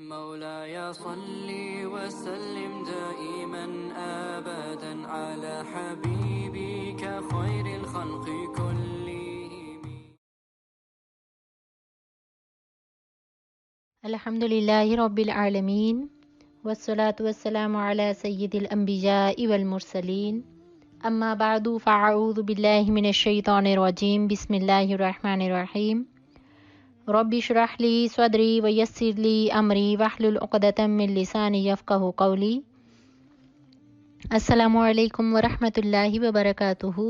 مولاي صل وسلم دائما أبدا على حبيبك خير الخلق كلهم. الحمد لله رب العالمين والصلاة والسلام على سيد الأنبياء والمرسلين أما بعد فأعوذ بالله من الشيطان الرجيم بسم الله الرحمن الرحيم رب اشرح لي صدري ويسر لي أمري واحلل عقدة من لساني يفقهوا قولي. السلام علیکم ورحمۃ اللہ وبرکاتہ.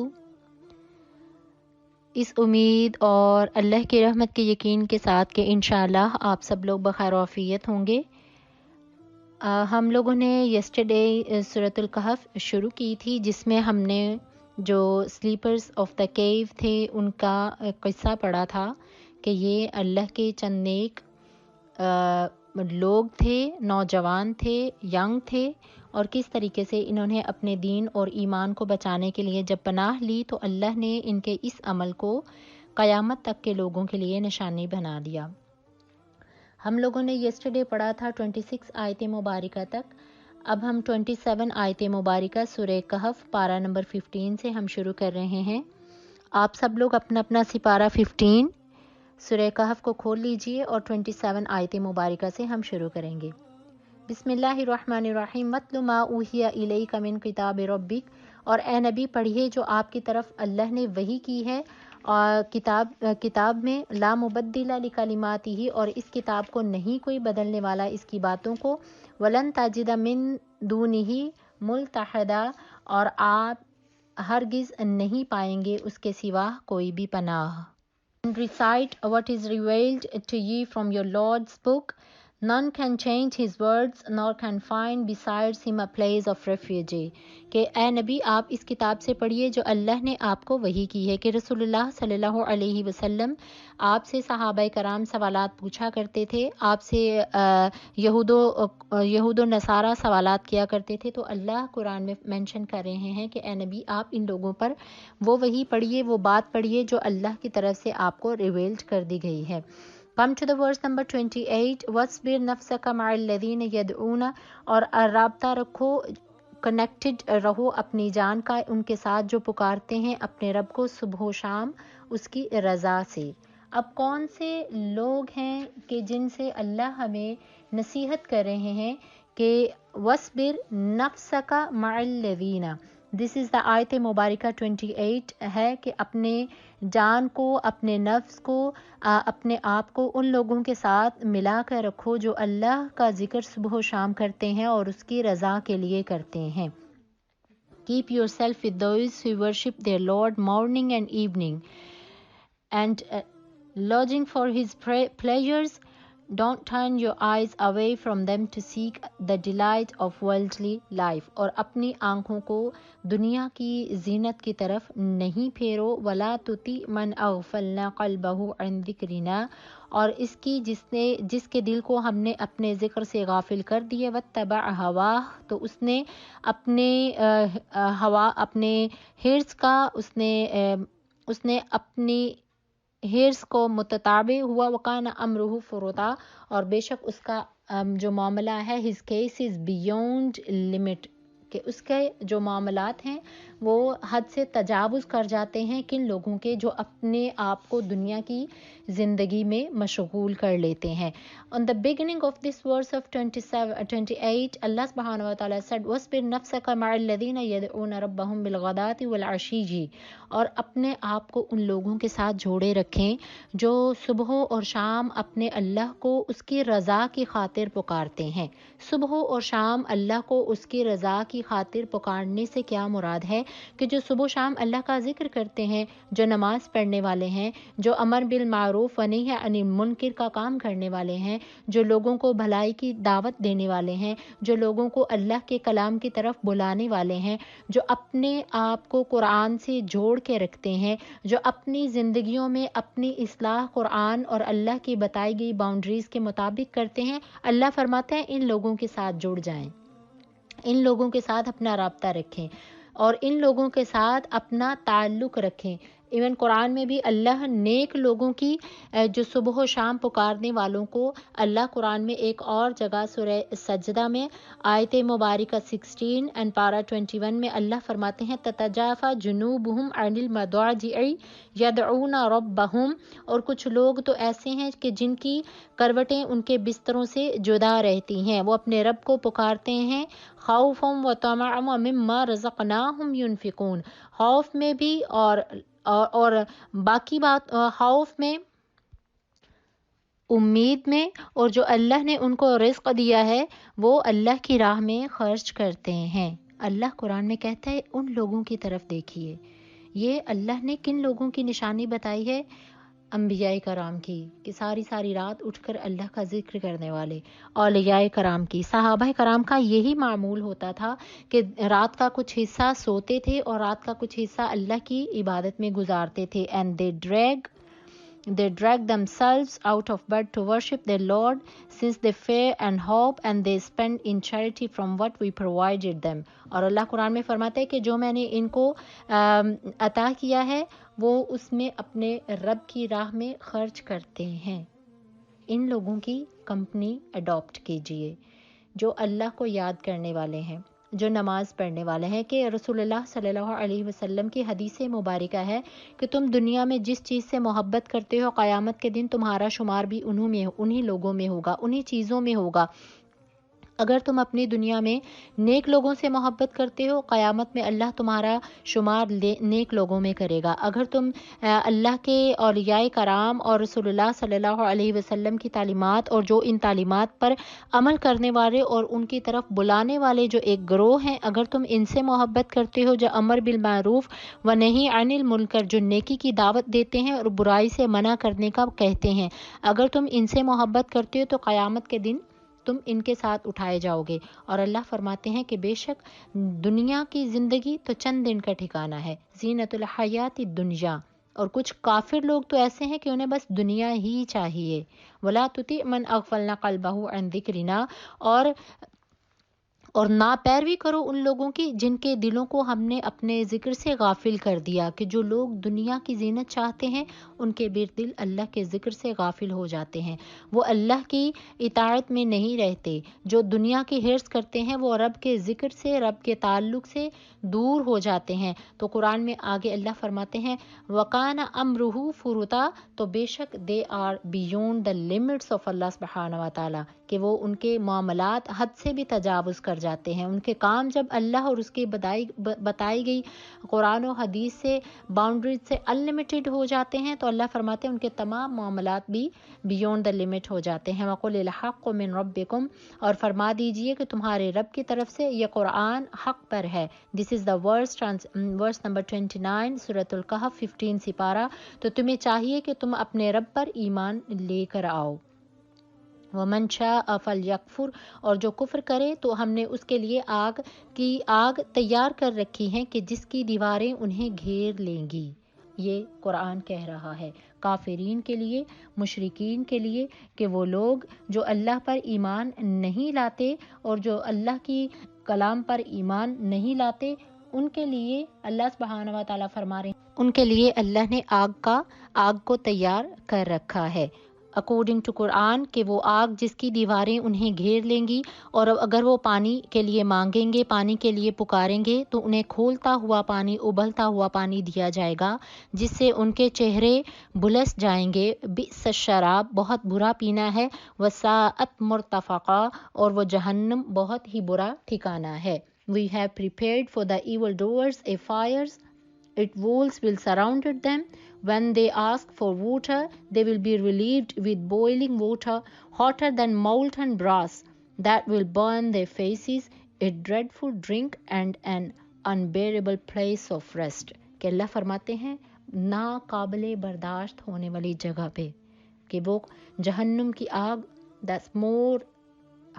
اس امید اور اللہ کی رحمت کے یقین کے ساتھ کہ انشاءاللہ آپ سب لوگ بخیر و عافیت ہوں گے. ہم لوگوں نے یسٹرڈے سورۃ الکہف شروع کی تھی، جس میں ہم نے جو سلیپرز آف دا کیو تھے ان کا قصہ پڑھا تھا کہ یہ اللہ کے چند نیک لوگ تھے، نوجوان تھے، ینگ تھے، اور کس طریقے سے انہوں نے اپنے دین اور ایمان کو بچانے کے لیے جب پناہ لی تو اللہ نے ان کے اس عمل کو قیامت تک کے لوگوں کے لیے نشانی بنا دیا. ہم لوگوں نے یسٹرڈے پڑھا تھا 26 آیت مبارکہ تک. اب ہم 27 آیت مبارکہ سورہ کہف پارہ نمبر 15 سے ہم شروع کر رہے ہیں. آپ سب لوگ اپنا اپنا سپارہ 15 سورہ کہف کو کھول لیجئے اور 27 آیت مبارکہ سے ہم شروع کریں گے. بسم اللہ الرحمن الرحیم. وَاتْلُ مَا أُوحِیَ إِلَيْکَ مِن کتاب ربک، اور اے نبی پڑھیے جو آپ کی طرف اللہ نے وحی کی ہے اور کتاب میں، لا مبدل لکلماتہ، اور اس کتاب کو نہیں کوئی بدلنے والا اس کی باتوں کو، وَلَن تَجِدَ مِن دُونِہ مُلْتَحَدًا، اور آپ ہرگز نہیں پائیں گے اس کے سوا کوئی بھی پناہ. And recite what is revealed to ye from your Lord's book. None can change his words, nor can find besides him a place of refuge. کہ اے نبی آپ اس کتاب سے پڑھیے جو اللہ نے آپ کو وحی کی ہے. کہ رسول اللہ صلی اللہ علیہ وسلم آپ سے صحابہ کرام سوالات پوچھا کرتے تھے، آپ سے یہود و نصارہ سوالات کیا کرتے تھے، تو اللہ قرآن میں مینشن کر رہے ہیں کہ اے نبی آپ ان لوگوں پر وہ وحی پڑھیے، وہ بات پڑھیے جو اللہ کی طرف سے آپ کو ریویلڈ کر دی گئی ہے. Come to the verse number 28. وَاصْبِرْ نَفْسَكَ مَعَ الَّذِينَ يَدْعُونَ، اور رابطہ رکھو، کنیکٹڈ رہو اپنی جان کا ان کے ساتھ جو پکارتے ہیں اپنے رب کو صبح و شام اس کی رضا سے. اب کون سے لوگ ہیں کہ جن سے اللہ ہمیں نصیحت کر رہے ہیں کہ وَاصْبِرْ نَفْسَكَ مَعَ الَّذِينَ. دس از دا آیت مبارکہ 28 ہے کہ اپنے جان کو، اپنے نفس کو، اپنے آپ کو ان لوگوں کے ساتھ ملا کر رکھو جو اللہ کا ذکر صبح و شام کرتے ہیں اور اس کی رضا کے لیے کرتے ہیں. Keep yourself with those who worship their Lord morning and evening and longing for his pleasures. Don't turn your eyes away from them to seek the delight of worldly life. اور اپنی آنکھوں کو دنیا کی زینت کی طرف نہیں پھیرو. وَلَا تُطِعْ مَنْ أَغْفَلْنَا قَلْبَهُ عَنْ ذِكْرِنَا، اور جس کے دل کو ہم نے اپنے ذکر سے غافل کر دیے. وَاتَّبَعَ هَوَاهُ، تو اس نے اپنے ہرس کا اس نے اپنی ہرس کو متتابع ہوا. وَقَانَ أَمْرُهُ فُرُطًا، اور بے شک اس کا جو معاملہ ہے his case is beyond limit، کہ اس کے جو معاملات ہیں وہ حد سے تجاوز کر جاتے ہیں. کن لوگوں کے؟ جو اپنے آپ کو دنیا کی زندگی میں مشغول کر لیتے ہیں. On the beginning of this verse of 28, Allah subhanahu wa ta'ala said, وَاصْبِرْ نَفْسَكَ مَعَ الَّذِينَ يَدْعُونَ رَبَّهُمْ بِالْغَدَاةِ وَالْعَشِيِّ، اور اپنے آپ کو ان لوگوں کے ساتھ جوڑے رکھیں جو صبح اور شام اپنے اللہ کو اس کی رضا کی خاطر پکارتے ہیں. صبح اور شام اللہ کو اس کی رضا کی خاطر پکارنے سے کیا مراد ہے؟ کہ جو صبح و شام اللہ کا ذکر کرتے ہیں، جو نماز پڑھنے والے ہیں، جو امر بالمعروف و نہی عن المنکر کا کام کرنے والے ہیں، جو لوگوں کو بھلائی کی دعوت دینے والے ہیں، جو لوگوں کو اللہ کے کلام کی طرف بلانے والے ہیں، جو اپنے آپ کو قرآن سے جوڑ کے رکھتے ہیں، جو اپنی زندگیوں میں اپنی اصلاح قرآن اور اللہ کی بتائی گئی باؤنڈریز کے مطابق کرتے ہیں. اللہ فرماتے ہیں ان لوگوں کے ساتھ جڑ جائیں، ان لوگوں کے ساتھ اپنا رابطہ رکھیں اور ان لوگوں کے ساتھ اپنا تعلق رکھیں. ایون قرآن میں بھی اللہ نیک لوگوں کی جو صبح و شام پکارنے والوں کو اللہ قرآن میں ایک اور جگہ سورہ سجدہ میں آیت مبارکہ 16 and پارہ 21 میں اللہ فرماتے ہیں تتجافا جنوبہم عن المضاجع یدعون ربہم، اور کچھ لوگ تو ایسے ہیں کہ جن کی کروٹیں ان کے بستروں سے جدا رہتی ہیں، وہ اپنے رب کو پکارتے ہیں خوفا وطمعا مما رزقناہم ینفقون، خوف میں بھی اور باقی بات خوف میں، امید میں، اور جو اللہ نے ان کو رزق دیا ہے وہ اللہ کی راہ میں خرچ کرتے ہیں۔ اللہ قرآن میں کہتا ہے ان لوگوں کی طرف دیکھیے۔ یہ اللہ نے کن لوگوں کی نشانی بتائی ہے؟ انبیاء کرام کی، کہ ساری رات اٹھ کر اللہ کا ذکر کرنے والے، اولیاء کرام کی، صحابہ کرام کا یہی معمول ہوتا تھا کہ رات کا کچھ حصہ سوتے تھے اور رات کا کچھ حصہ اللہ کی عبادت میں گزارتے تھے. and they drag themselves out of bed to worship their Lord since they fear and hope, and they spend in charity from what we provided them. اور اللہ قرآن میں فرماتا ہے کہ جو میں نے ان کو عطا کیا ہے وہ اس میں اپنے رب کی راہ میں خرچ کرتے ہیں. ان لوگوں کی کمپنی اڈاپٹ کیجئے جو اللہ کو یاد کرنے والے ہیں، جو نماز پڑھنے والے ہیں. کہ رسول اللہ صلی اللہ علیہ وسلم کی حدیث مبارکہ ہے کہ تم دنیا میں جس چیز سے محبت کرتے ہو قیامت کے دن تمہارا شمار بھی انہی لوگوں میں ہوگا، انہی چیزوں میں ہوگا. اگر تم اپنی دنیا میں نیک لوگوں سے محبت کرتے ہو قیامت میں اللہ تمہارا شمار نیک لوگوں میں کرے گا. اگر تم اللہ کے اولیاء کرام اور رسول اللہ صلی اللہ علیہ وسلم کی تعلیمات اور جو ان تعلیمات پر عمل کرنے والے اور ان کی طرف بلانے والے جو ایک گروہ ہیں، اگر تم ان سے محبت کرتے ہو جو امر بالمعروف و نہی عن المنکر، جو نیکی کی دعوت دیتے ہیں اور برائی سے منع کرنے کا کہتے ہیں، اگر تم ان سے محبت کرتے ہو تو قیامت کے دن تم ان کے ساتھ اٹھائے جاؤ گے. اور اللہ فرماتے ہیں کہ بے شک دنیا کی زندگی تو چند دن کا ٹھکانہ ہے، زینت الحیات الدنیا. اور کچھ کافر لوگ تو ایسے ہیں کہ انہیں بس دنیا ہی چاہیے. ولا تطع من اغفلنا قلبه عن ذکرنا، اور نہ پیروی کرو ان لوگوں کی جن کے دلوں کو ہم نے اپنے ذکر سے غافل کر دیا. کہ جو لوگ دنیا کی زینت چاہتے ہیں ان کے دل اللہ کے ذکر سے غافل ہو جاتے ہیں، وہ اللہ کی اطاعت میں نہیں رہتے. جو دنیا کی حرص کرتے ہیں وہ رب کے ذکر سے، رب کے تعلق سے دور ہو جاتے ہیں. تو قرآن میں آگے اللہ فرماتے ہیں وَقَانَ أَمْرُهُ فُرُطًا، تو بے شک they are beyond the limits of Allah سبحانہ وتعالیٰ، کہ وہ ان کے معاملات حد سے بھی تجاوز کر جاتے ہیں. ان کے کام جب اللہ اور اس کی بتائی گئی قرآن و حدیث سے باؤنڈریز سے انلمیٹڈ ہو جاتے ہیں تو اللہ فرماتے ہیں ان کے تمام معاملات بھی بیونڈ دا لمٹ ہو جاتے ہیں. وَقُلِ الْحَقُّ مِن رَبِّكُمْ، اور فرما دیجئے کہ تمہارے رب کی طرف سے یہ قرآن حق پر ہے. دس از دا ورس نمبر 29 سورۃ الکہف 15 سپارہ. تو تمہیں چاہیے کہ تم اپنے رب پر ایمان لے کر آؤ. وَمَنْ شَاءَ فَلْيَكْفُرْ، اور جو کفر کرے تو ہم نے اس کے لیے آگ تیار کر رکھی ہیں کہ جس کی دیواریں انہیں گھیر لیں گی. یہ قرآن کہہ رہا ہے کافرین کے لیے، مشرکین کے لیے، کہ وہ لوگ جو اللہ پر ایمان نہیں لاتے اور جو اللہ کی کلام پر ایمان نہیں لاتے، ان کے لیے اللہ سبحانہ و تعالیٰ فرما رہے ہیں ان کے لیے اللہ نے آگ کو تیار کر رکھا ہے اکارڈنگ ٹو قرآن، کہ وہ آگ جس کی دیواریں انہیں گھیر لیں گی. اور اگر وہ پانی کے لیے مانگیں گے، پانی کے لیے پکاریں گے تو انہیں کھولتا ہوا پانی، ابلتا ہوا پانی دیا جائے گا جس سے ان کے چہرے بلس جائیں گے. بئس الشراب، بہت برا پینا ہے. وساءت مرتفقا، اور وہ جہنم بہت ہی برا ٹھکانہ ہے. We have prepared for the evildoers a fires, its walls will surround them. When they ask for water, they will be relieved with boiling water, hotter than molten brass, that will burn their faces, a dreadful drink and an unbearable place of rest. کہ اللہ فرماتے ہیں ناقابل برداشت ہونے والی جگہ پہ کہ وہ جہنم کی آگ that's more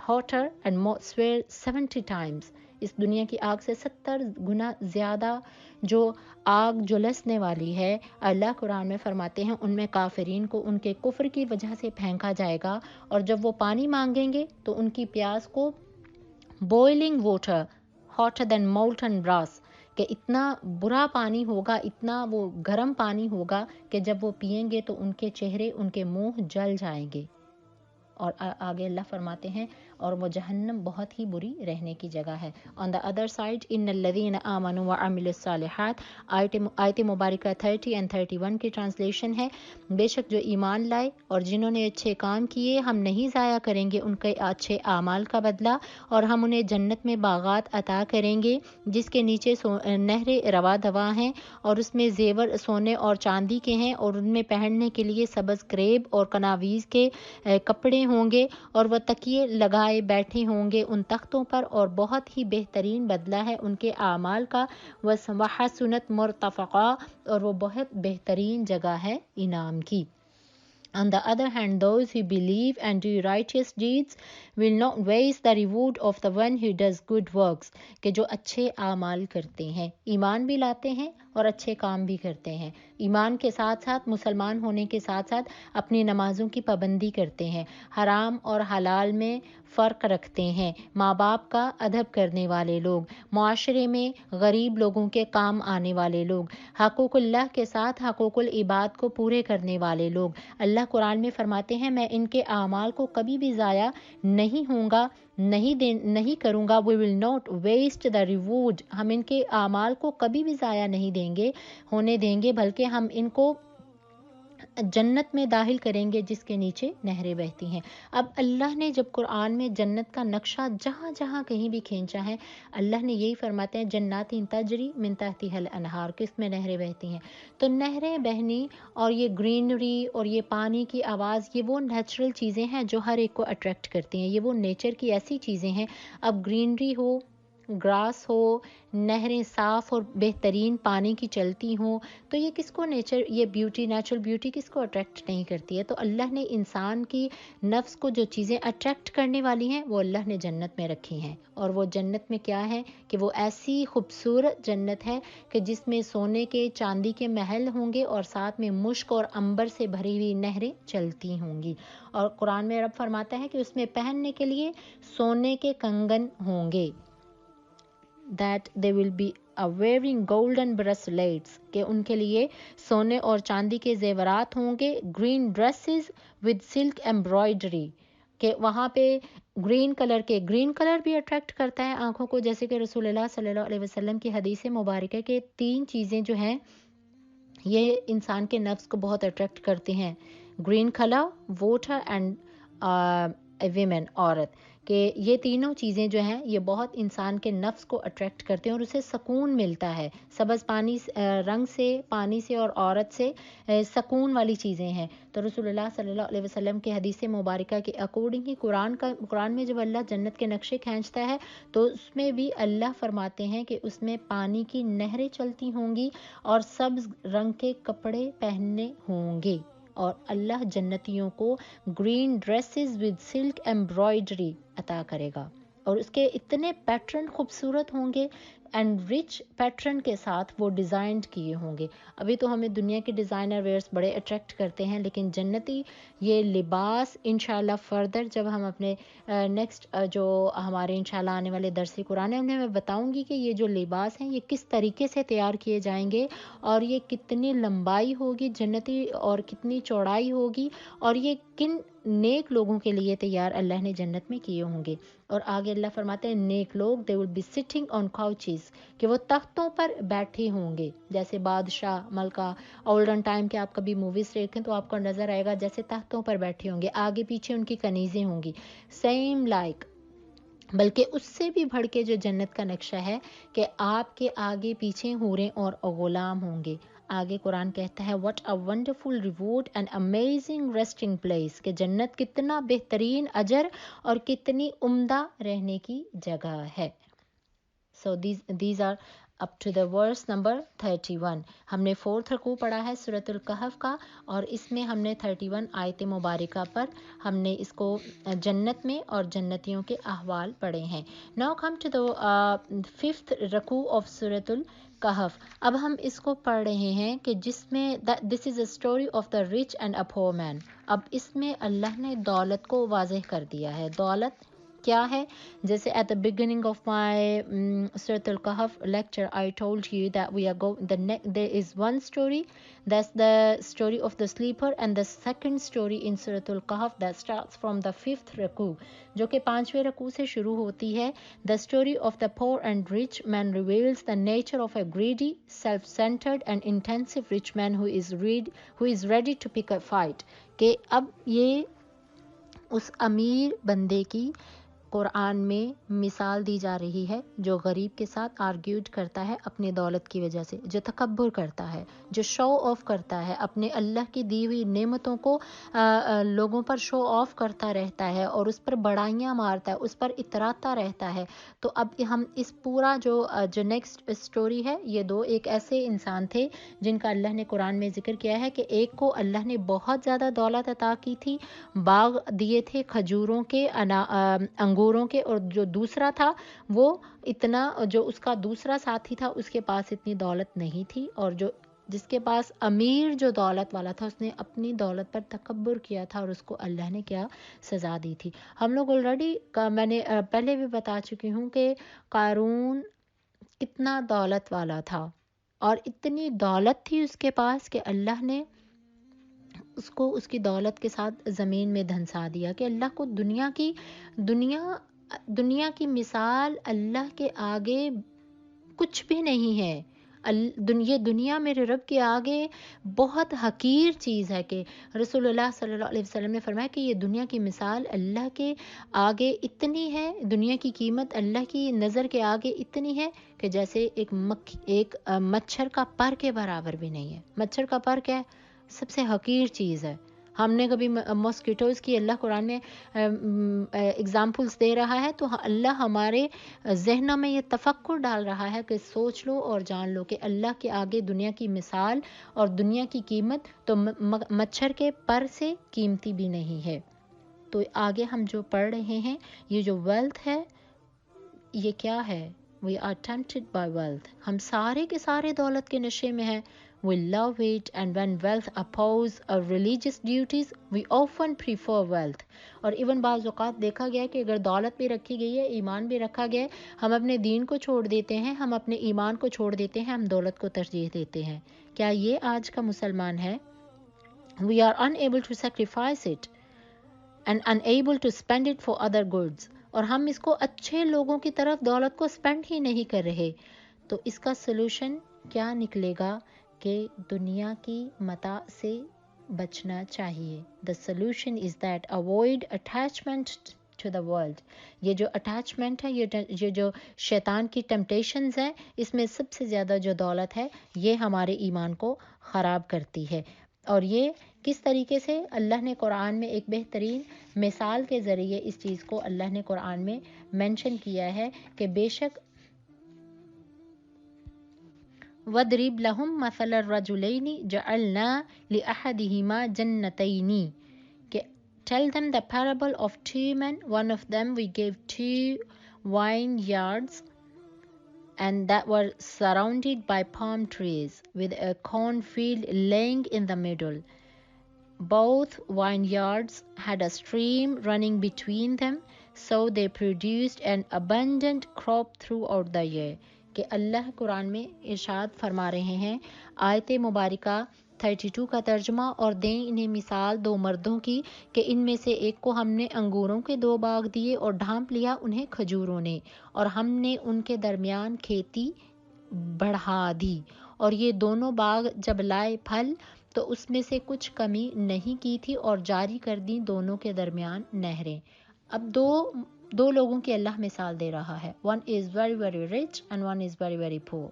hotter and more swear 70 times، اس دنیا کی آگ سے 70 گنا زیادہ جو آگ جلسنے والی ہے. اللہ قرآن میں فرماتے ہیں ان میں کافرین کو ان کے کفر کی وجہ سے پھینکا جائے گا، اور جب وہ پانی مانگیں گے تو ان کی پیاس کو boiling water hotter than molten brass، کہ اتنا برا پانی ہوگا، اتنا وہ گرم پانی ہوگا کہ جب وہ پئیں گے تو ان کے چہرے، ان کے منہ جل جائیں گے۔ اور آگے اللہ فرماتے ہیں اور وہ جہنم بہت ہی بری رہنے کی جگہ ہے۔ آن دا ادر سائڈ ان الذین آمنوا وعملوا الصالحات، آیت مبارکہ 30 and 31 کی ٹرانسلیشن ہے، بے شک جو ایمان لائے اور جنہوں نے اچھے کام کیے، ہم نہیں ضائع کریں گے ان کے اچھے اعمال کا بدلہ، اور ہم انہیں جنت میں باغات عطا کریں گے جس کے نیچے نہریں رواں دواں ہیں، اور اس میں زیور سونے اور چاندی کے ہیں، اور ان میں پہننے کے لیے سبز کریب اور کناویز کے کپڑے ہوں گے، اور وہ تکیے لگائے بیٹھے ہوں گے ان تختوں پر، اور بہت ہی بہترین بدلہ ہے ان کے اعمال کا، وحسنت مرتفقہ، اور وہ بہت بہترین جگہ ہے انعام کی۔ On the other hand, those who believe and do righteous deeds will not waste the reward of the one who does good works، کہ جو اچھے اعمال کرتے ہیں، ایمان بھی لاتے ہیں اور اچھے کام بھی کرتے ہیں، ایمان کے ساتھ ساتھ، مسلمان ہونے کے ساتھ ساتھ اپنی نمازوں کی پابندی کرتے ہیں، حرام اور حلال میں فرق رکھتے ہیں، ماں باپ کا ادب کرنے والے لوگ، معاشرے میں غریب لوگوں کے کام آنے والے لوگ، حقوق اللہ کے ساتھ حقوق العباد کو پورے کرنے والے لوگ۔ اللہ قرآن میں فرماتے ہیں میں ان کے اعمال کو کبھی بھی ضائع نہیں ہوں گا، نہیں کروں گا، we will not waste the reward، ہم ان کے اعمال کو کبھی بھی ضائع نہیں ہونے دیں گے، بلکہ ہم ان کو جنت میں داخل کریں گے جس کے نیچے نہریں بہتی ہیں۔ اب اللہ نے جب قرآن میں جنت کا نقشہ جہاں جہاں کہیں بھی کھینچا ہے، اللہ نے یہی فرماتے ہیں جنات تجری من تحتها الانہار، کس میں نہریں بہتی ہیں۔ تو نہریں بہنی اور یہ گرینری اور یہ پانی کی آواز، یہ وہ نیچرل چیزیں ہیں جو ہر ایک کو اٹریکٹ کرتی ہیں، یہ وہ نیچر کی ایسی چیزیں ہیں۔ اب گرینری ہو، گراس ہو، نہریں صاف اور بہترین پانی کی چلتی ہوں، تو یہ کس کو یہ بیوٹی، نیچرل بیوٹی کس کو اٹریکٹ نہیں کرتی ہے؟ تو اللہ نے انسان کی نفس کو جو چیزیں اٹریکٹ کرنے والی ہیں وہ اللہ نے جنت میں رکھی ہیں، اور وہ جنت میں کیا ہے کہ وہ ایسی خوبصورت جنت ہے کہ جس میں سونے کے، چاندی کے محل ہوں گے، اور ساتھ میں مشک اور عنبر سے بھری ہوئی نہریں چلتی ہوں گی، اور قرآن میں رب فرماتا ہے کہ اس میں پہننے کے لیے سونے کے کنگن ہوں گے، that they will be wearing golden bracelets، کہ ان کے لیے سونے اور چاندی کے زیورات ہوں گے، green dresses with silk embroidery، کہ وہاں پہ گرین کلر بھی اٹریکٹ کرتا ہے آنکھوں کو، جیسے کہ رسول اللہ صلی اللہ علیہ وسلم کی حدیث مبارکہ کے 3 چیزیں جو ہیں یہ انسان کے نفس کو بہت اٹریکٹ کرتی ہیں، green colour, water and women, عورت، کہ یہ تینوں چیزیں جو ہیں یہ بہت انسان کے نفس کو اٹریکٹ کرتے ہیں اور اسے سکون ملتا ہے، سبز رنگ سے، پانی سے اور عورت سے سکون والی چیزیں ہیں۔ تو رسول اللہ صلی اللہ علیہ وسلم کے حدیث مبارکہ کے اکارڈنگ ہی قرآن میں جب اللہ جنت کے نقشے کھینچتا ہے تو اس میں بھی اللہ فرماتے ہیں کہ اس میں پانی کی نہریں چلتی ہوں گی اور سبز رنگ کے کپڑے پہننے ہوں گے، اور اللہ جنتیوں کو green dresses with silk embroidery عطا کرے گا، اور اس کے اتنے پیٹرن خوبصورت ہوں گے، اینڈ رچ پیٹرن کے ساتھ وہ ڈیزائنڈ کیے ہوں گے۔ ابھی تو ہمیں دنیا کے ڈیزائنر ویئرس بڑے اٹریکٹ کرتے ہیں، لیکن جنتی یہ لباس انشاءاللہ فردر جب ہم اپنے نیکسٹ جو ہمارے انشاءاللہ آنے والے درس قرآن ہے انہیں میں بتاؤں گی کہ یہ جو لباس ہیں یہ کس طریقے سے تیار کیے جائیں گے، اور یہ کتنی لمبائی ہوگی جنتی اور کتنی چوڑائی ہوگی، اور یہ کن نیک لوگوں کے لیے تیار اللہ نے جنت میں کیے ہوں گے۔ اور آگے اللہ فرماتے ہیں نیک لوگ they will be sitting on couches، کہ وہ تختوں پر بیٹھے ہوں گے، جیسے بادشاہ، ملکہ، اولڈن ٹائم کے آپ کبھی موویز دیکھیں تو آپ کو نظر آئے گا جیسے تختوں پر بیٹھے ہوں گے، آگے پیچھے ان کی کنیزیں ہوں گی، سیم لائک، بلکہ اس سے بھی بڑھ کے جو جنت کا نقشہ ہے کہ آپ کے آگے پیچھے حوریں اور غلام ہوں گے۔ آگے قرآن کہتا ہے what a wonderful reward and amazing resting place، کہ جنت کتنا بہترین اجر اور کتنی عمدہ رہنے کی جگہ ہے۔ So these are up to the verse number 31۔ ہم نے 4th رکوع پڑھا ہے سورۃ الکہف کا، اور اس میں ہم نے 31 آیت مبارکہ پر ہم نے اس کو جنت میں اور جنتیوں کے احوال پڑھے ہیں۔ Now come to the 5th رکوع of سورۃ الکہف۔ اب ہم اس کو پڑھ رہے ہیں کہ جس میں this is a story of the rich and a poor man۔ اب اس میں اللہ نے دولت کو واضح کر دیا ہے، دولت کیا ہے. جیسے at the beginning of my Surat al-Kahf lecture I told you that we are there is one story, that's the story of the sleeper, and the second story in Surat al-Kahf that starts from the 5th رکوع جو کہ 5ویں رکوع سے شروع ہوتی ہے. The story of the poor and rich man reveals the nature of a greedy, self-centered and intensive rich man who is ready to pick a fight. کہ اب یہ اس امیر بندے کی قرآن میں مثال دی جا رہی ہے جو غریب کے ساتھ آرگیوڈ کرتا ہے اپنی دولت کی وجہ سے، جو تکبر کرتا ہے، جو شو آف کرتا ہے، اپنے اللہ کی دی ہوئی نعمتوں کو لوگوں پر شو آف کرتا رہتا ہے اور اس پر بڑائیاں مارتا ہے، اس پر اتراتا رہتا ہے. تو اب ہم اس پورا جو نیکسٹ سٹوری ہے، یہ دو ایک ایسے انسان تھے جن کا اللہ نے قرآن میں ذکر کیا ہے کہ ایک کو اللہ نے بہت زیادہ دولت عطا کی تھی، باغ دیے تھے کھجوروں کے، انگوروں کے، اور جو دوسرا تھا وہ جو اس کا دوسرا ساتھی تھا اس کے پاس اتنی دولت نہیں تھی، اور جس کے پاس امیر جو دولت والا تھا اس نے اپنی دولت پر تکبر کیا تھا اور اس کو اللہ نے کیا سزا دی تھی. ہم لوگ آلریڈی میں نے پہلے بھی بتا چکی ہوں کہ قارون کتنا دولت والا تھا اور اتنی دولت تھی اس کے پاس کہ اللہ نے اس کو اس کی دولت کے ساتھ زمین میں دھنسا دیا. کہ اللہ کو دنیا کی مثال اللہ کے آگے کچھ بھی نہیں ہے. یہ دنیا میرے رب کے آگے بہت حقیر چیز ہے. کہ رسول اللہ صلی اللہ علیہ وسلم نے فرمایا کہ یہ دنیا کی مثال اللہ کے آگے اتنی ہے، دنیا کی قیمت اللہ کی نظر کے آگے اتنی ہے کہ جیسے ایک مچھر کا پر کے برابر بھی نہیں ہے. مچھر کا پر کیا ہے؟ سب سے حقیر چیز ہے. ہم نے کبھی ماسکیٹوز کی اللہ قرآن میں اگزامپلس دے رہا ہے تو اللہ ہمارے ذہنوں میں یہ تفکر ڈال رہا ہے کہ سوچ لو اور جان لو کہ اللہ کے آگے دنیا کی مثال اور دنیا کی قیمت تو مچھر کے پر سے قیمتی بھی نہیں ہے. تو آگے ہم جو پڑھ رہے ہیں، یہ جو ویلتھ ہے یہ کیا ہے؟ We are tempted by wealth. ہم سارے کے سارے دولت کے نشے میں ہیں. We love it, and when wealth oppose our religious duties, we often prefer wealth. اور ایون بعض اوقات دیکھا گیا ہے کہ اگر دولت بھی رکھی گئی ہے، ایمان بھی رکھا گیا ہے، ہم اپنے دین کو چھوڑ دیتے ہیں، ہم اپنے ایمان کو چھوڑ دیتے ہیں، ہم دولت کو ترجیح دیتے ہیں. کیا یہ آج کا مسلمان ہے؟ We are unable to sacrifice it and unable to spend it for other goods. اور ہم اس کو اچھے لوگوں کی طرف دولت کو سپینڈ ہی نہیں کر رہے. تو اس کا سلوشن کیا نکلے گا؟ کہ دنیا کی متاع سے بچنا چاہیے. The solution is that avoid attachment to the world. یہ جو اٹیچمنٹ ہے، یہ جو شیطان کی ٹیمپٹیشنز ہیں، اس میں سب سے زیادہ جو دولت ہے یہ ہمارے ایمان کو خراب کرتی ہے. اور یہ کس طریقے سے اللہ نے قرآن میں ایک بہترین مثال کے ذریعے اس چیز کو اللہ نے قرآن میں مینشن کیا ہے کہ بے شک وَاضْرِبْ لَهُمْ مَثَلَ الرَّجُلَيْنِ جَعَلْنَا لِأَحَدِهِمَا جَنَّتَيْنِ. Tell them the parable of two men. One of them we gave 2 vineyards and that were surrounded by palm trees with a cornfield laying in the middle. Both vineyards had a stream running between them, so they produced an abundant crop throughout the year. کہ اللہ قرآن میں ارشاد فرما رہے ہیں، آیت مبارکہ 32 کا ترجمہ، اور دیں انہیں مثال 2 مردوں کی کہ ان میں سے ایک کو ہم نے انگوروں کے 2 باغ دیے اور ڈھانپ لیا انہیں کھجوروں نے، اور ہم نے ان کے درمیان کھیتی بڑھا دی، اور یہ دونوں باغ جب لائے پھل تو اس میں سے کچھ کمی نہیں کی تھی اور جاری کر دیں دونوں کے درمیان نہریں. اب دو لوگوں کی اللہ مثال دے رہا ہے. One is very very rich and one is very very poor.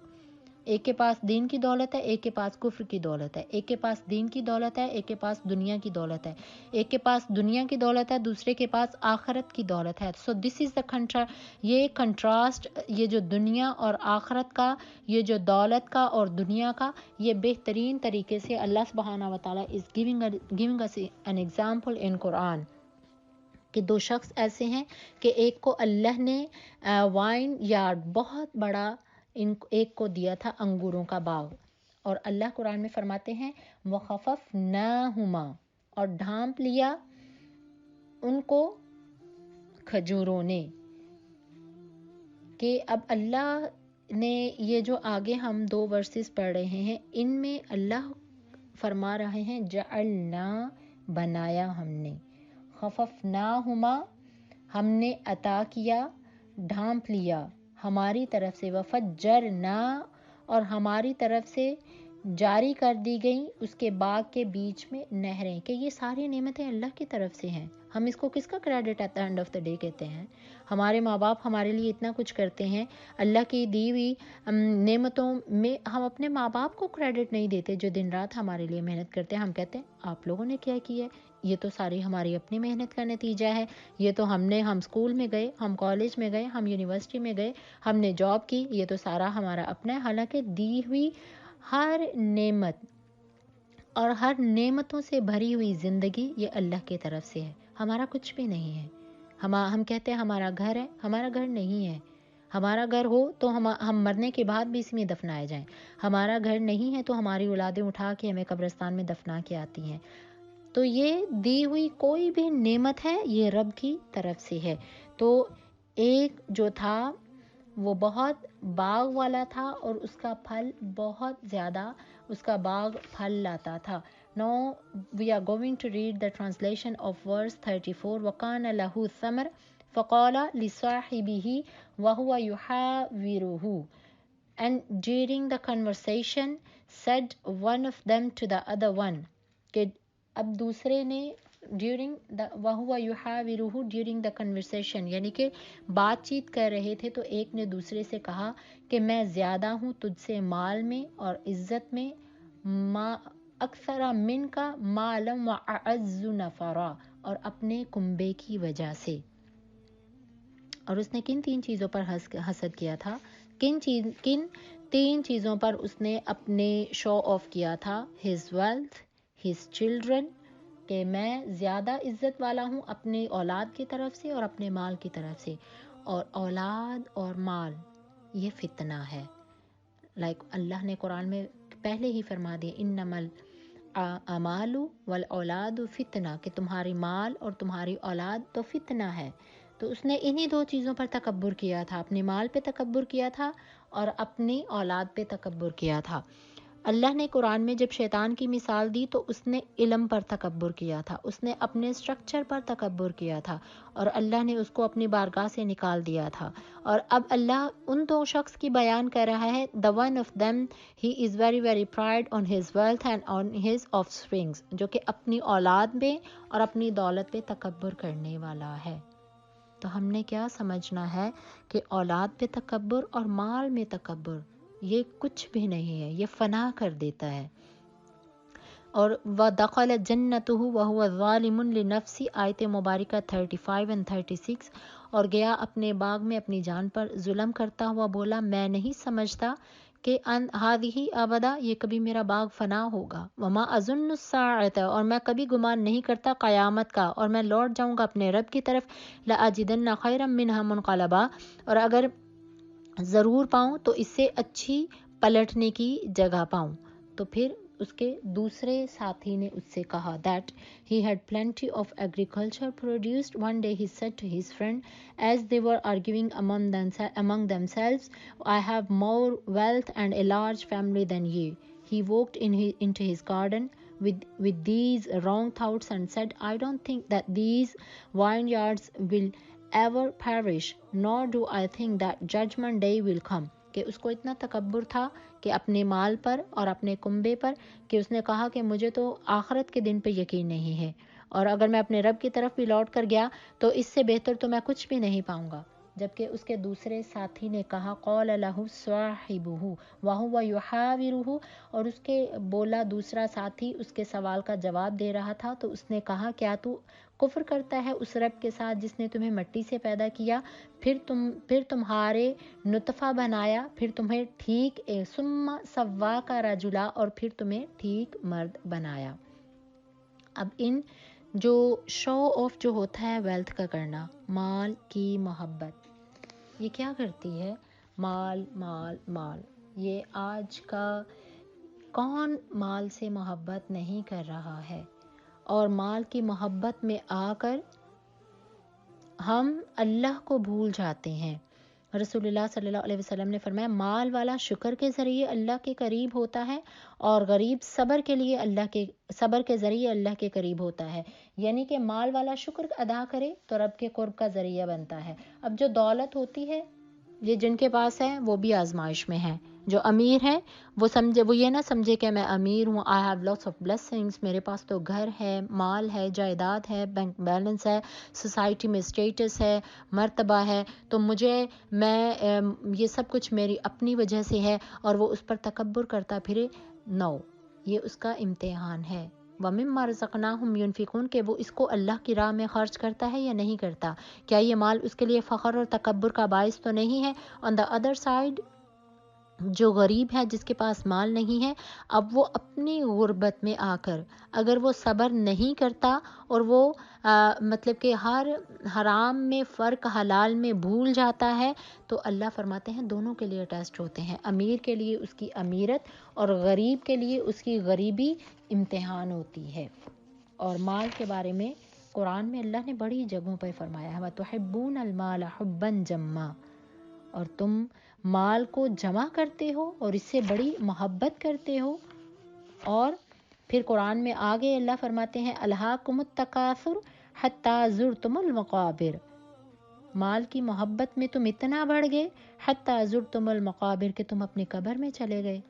ایک کے پاس دین کی دولت ہے، ایک کے پاس کفر کی دولت ہے. ایک کے پاس دین کی دولت ہے، ایک کے پاس دنیا کی دولت ہے. ایک کے پاس دنیا کی دولت ہے، دوسرے کے پاس آخرت کی دولت ہے. سو دس از دا یہ کنٹراسٹ، یہ جو دنیا اور آخرت کا، یہ جو دولت کا اور دنیا کا، یہ بہترین طریقے سے اللہ سبحانہ و تعالیٰ is giving us an example in قرآن. کہ 2 شخص ایسے ہیں کہ ایک کو اللہ نے وائن یارڈ بہت بڑا ایک کو دیا تھا انگوروں کا باغ، اور اللہ قرآن میں فرماتے ہیں وَخَفَفْنَاهُمَا، اور ڈھانپ لیا ان کو کھجوروں نے. کہ اب اللہ نے یہ جو آگے ہم 2 ورسز پڑھ رہے ہیں ان میں اللہ فرما رہے ہیں جعلنا بنایا ہم نے، خففناہما ہم نے عطا کیا، ڈھانپ لیا ہماری طرف سے، وفجرنا اور ہماری طرف سے جاری کر دی گئیں اس کے باغ کے بیچ میں نہریں. کہ یہ ساری نعمتیں اللہ کی طرف سے ہیں. ہم اس کو کس کا credit at the end of the day کہتے ہیں؟ ہمارے ماں باپ ہمارے لیے اتنا کچھ کرتے ہیں، اللہ کی دی ہوئی نعمتوں میں ہم اپنے ماں باپ کو کریڈٹ نہیں دیتے جو دن رات ہمارے لیے محنت کرتے ہیں. ہم کہتے ہیں آپ لوگوں نے کیا کیا ہے، یہ تو ساری ہماری اپنی محنت کا نتیجہ ہے، یہ تو ہم اسکول میں گئے، ہم کالج میں گئے، ہم یونیورسٹی میں گئے، ہم نے جاب کی، یہ تو سارا ہمارا اپنا ہے. حالانکہ دی ہوئی ہر نعمت اور ہر نعمتوں سے بھری ہوئی زندگی یہ اللہ کی طرف سے ہے، ہمارا کچھ بھی نہیں ہے. ہم کہتے ہیں ہمارا گھر ہے، ہمارا گھر نہیں ہے. ہمارا گھر ہو تو ہم مرنے کے بعد بھی اسی میں دفنائے جائیں. ہمارا گھر نہیں ہے تو ہماری اولادیں اٹھا کے ہمیں قبرستان میں دفنا کے آتی ہیں. تو یہ دی ہوئی کوئی بھی نعمت ہے یہ رب کی طرف سے ہے. تو ایک جو تھا وہ بہت باغ والا تھا اور اس کا پھل بہت زیادہ، اس کا باغ پھل لاتا تھا. Now we are going to read the translation of verse 34. وَكَانَ لَهُ ثَمَرٌ فَقَالَ لِصَاحِبِهِ وَهُوَ يُحَاوِرُهُ. And during the conversation said one of them to the other one. کہ اب دوسرے نے during the وَهُوَ يُحَاوِرُهُ during the conversation یعنی کہ بات چیت کر رہے تھے تو ایک نے دوسرے سے کہا کہ میں زیادہ ہوں تجھ سے مال میں اور عزت میں، ما اکثر من کا مالا وَأَعَزُّ نَفَرًا، اور اپنے کنبے کی وجہ سے. اور اس نے کن 3 چیزوں پر حسد کیا تھا؟ کن 3 چیزوں پر اس نے اپنے شو آف کیا تھا؟ his wealth, his children، کہ میں زیادہ عزت والا ہوں اپنے اولاد کی طرف سے اور اپنے مال کی طرف سے. اور اولاد اور مال یہ فتنہ ہے. اللہ نے قرآن میں پہلے ہی فرما دیا انما الاعمال والاولاد فتنہ، کہ تمہاری مال اور تمہاری اولاد تو فتنہ ہے. تو اس نے انہی 2 چیزوں پر تکبر کیا تھا، اپنے مال پہ تکبر کیا تھا اور اپنی اولاد پہ تکبر کیا تھا. اللہ نے قرآن میں جب شیطان کی مثال دی تو اس نے علم پر تکبر کیا تھا، اس نے اپنے سٹرکچر پر تکبر کیا تھا اور اللہ نے اس کو اپنی بارگاہ سے نکال دیا تھا. اور اب اللہ ان 2 شخص کی بیان کر رہا ہے. the one of them he is very very proud on his wealth and on his offsprings، جو کہ اپنی اولاد میں اور اپنی دولت پہ تکبر کرنے والا ہے. تو ہم نے کیا سمجھنا ہے کہ اولاد پہ تکبر اور مال میں تکبر یہ کچھ بھی نہیں ہے، یہ فنا کر دیتا ہے. اور وَدَخَلَ جَنَّتُهُ وَهُوَ ظَالِمٌ لِنَفْسِهِ آیت مبارکہ 35 and 36. اور گیا اپنے باغ میں اپنی جان پر ظلم کرتا ہوا بولا میں نہیں سمجھتا کہ ان ہذہ ابدا، یہ کبھی میرا باغ فنا ہوگا. وما اظن الساعۃ، اور میں کبھی گمان نہیں کرتا قیامت کا، اور میں لوٹ جاؤں گا اپنے رب کی طرف. لاجدن خیرا منها منقلبا، اور اگر ضرور پاؤں تو اس سے اچھی پلٹنے کی جگہ پاؤں. تو پھر اس کے دوسرے ساتھی نے اس سے کہا that he had plenty of agriculture produced. One day he said to his friend as they were arguing among themselves, I have more wealth and a large family than you. He walked into his garden with these wrong thoughts and said, I don't think that these vineyards will ever perish, nor do I think that judgment day will come. کہ اس کو اتنا تکبر تھا کہ اپنے مال پر اور اپنے کنبے پر کہ اس نے کہا کہ مجھے تو آخرت کے دن پہ یقین نہیں ہے، اور اگر میں اپنے رب کی طرف بھی لوٹ کر گیا تو اس سے بہتر تو میں کچھ بھی نہیں پاؤں گا. جبکہ اس کے دوسرے ساتھی نے کہا قال له صاحبه وهو يحاوره، اور اس کے بولا دوسرا ساتھی اس کے سوال کا جواب دے رہا تھا تو اس نے کہا کیا تو کفر کرتا ہے اس رب کے ساتھ جس نے تمہیں مٹی سے پیدا کیا، پھر تمہارے نطفہ بنایا، پھر تمہیں ٹھیک ثم سواک رجلا، اور پھر تمہیں ٹھیک مرد بنایا. اب ان جو شو آف جو ہوتا ہے ویلتھ کا کرنا، مال کی محبت، یہ کیا کرتی ہے؟ مال مال مال. یہ آج کا کون مال سے محبت نہیں کر رہا ہے؟ اور مال کی محبت میں آ کر ہم اللہ کو بھول جاتے ہیں۔ رسول اللہ صلی اللہ علیہ وسلم نے فرمایا مال والا شکر کے ذریعے اللہ کے قریب ہوتا ہے اور غریب صبر کے ذریعے اللہ کے قریب ہوتا ہے، یعنی کہ مال والا شکر ادا کرے تو رب کے قرب کا ذریعہ بنتا ہے۔ اب جو دولت ہوتی ہے یہ جن کے پاس ہے وہ بھی آزمائش میں ہے۔ جو امیر ہے وہ یہ نہ سمجھے کہ میں امیر ہوں، I have lots of blessings, میرے پاس تو گھر ہے، مال ہے، جائیداد ہے، بینک بیلنس ہے، سوسائٹی میں اسٹیٹس ہے، مرتبہ ہے، تو یہ سب کچھ میری اپنی وجہ سے ہے، اور وہ اس پر تکبر کرتا پھرے۔ نو، یہ اس کا امتحان ہے۔ وَمِمَّا رَزَقْنَاهُمْ يُنْفِقُونَ کہ وہ اس کو اللہ کی راہ میں خرچ کرتا ہے یا نہیں کرتا، کیا یہ مال اس کے لیے فخر اور تکبر کا باعث تو نہیں ہے؟ آن دا ادر سائڈ جو غریب ہے جس کے پاس مال نہیں ہے، اب وہ اپنی غربت میں آ کر اگر وہ صبر نہیں کرتا اور وہ مطلب کہ ہر حرام میں فرق حلال میں بھول جاتا ہے، تو اللہ فرماتے ہیں دونوں کے لیے ٹیسٹ ہوتے ہیں، امیر کے لیے اس کی امیرت اور غریب کے لیے اس کی غریبی امتحان ہوتی ہے۔ اور مال کے بارے میں قرآن میں اللہ نے بڑی جگہوں پہ فرمایا ہے وَتُحِبُّونَ الْمَالَ حُبًّا جَمًّا، اور تم مال کو جمع کرتے ہو اور اس سے بڑی محبت کرتے ہو۔ اور پھر قرآن میں آگے اللہ فرماتے ہیں الہاکم التکاثر حتی زرتم المقابر، مال کی محبت میں تم اتنا بڑھ گئے حتی زرتم المقابر کہ تم اپنے قبر میں چلے گئے۔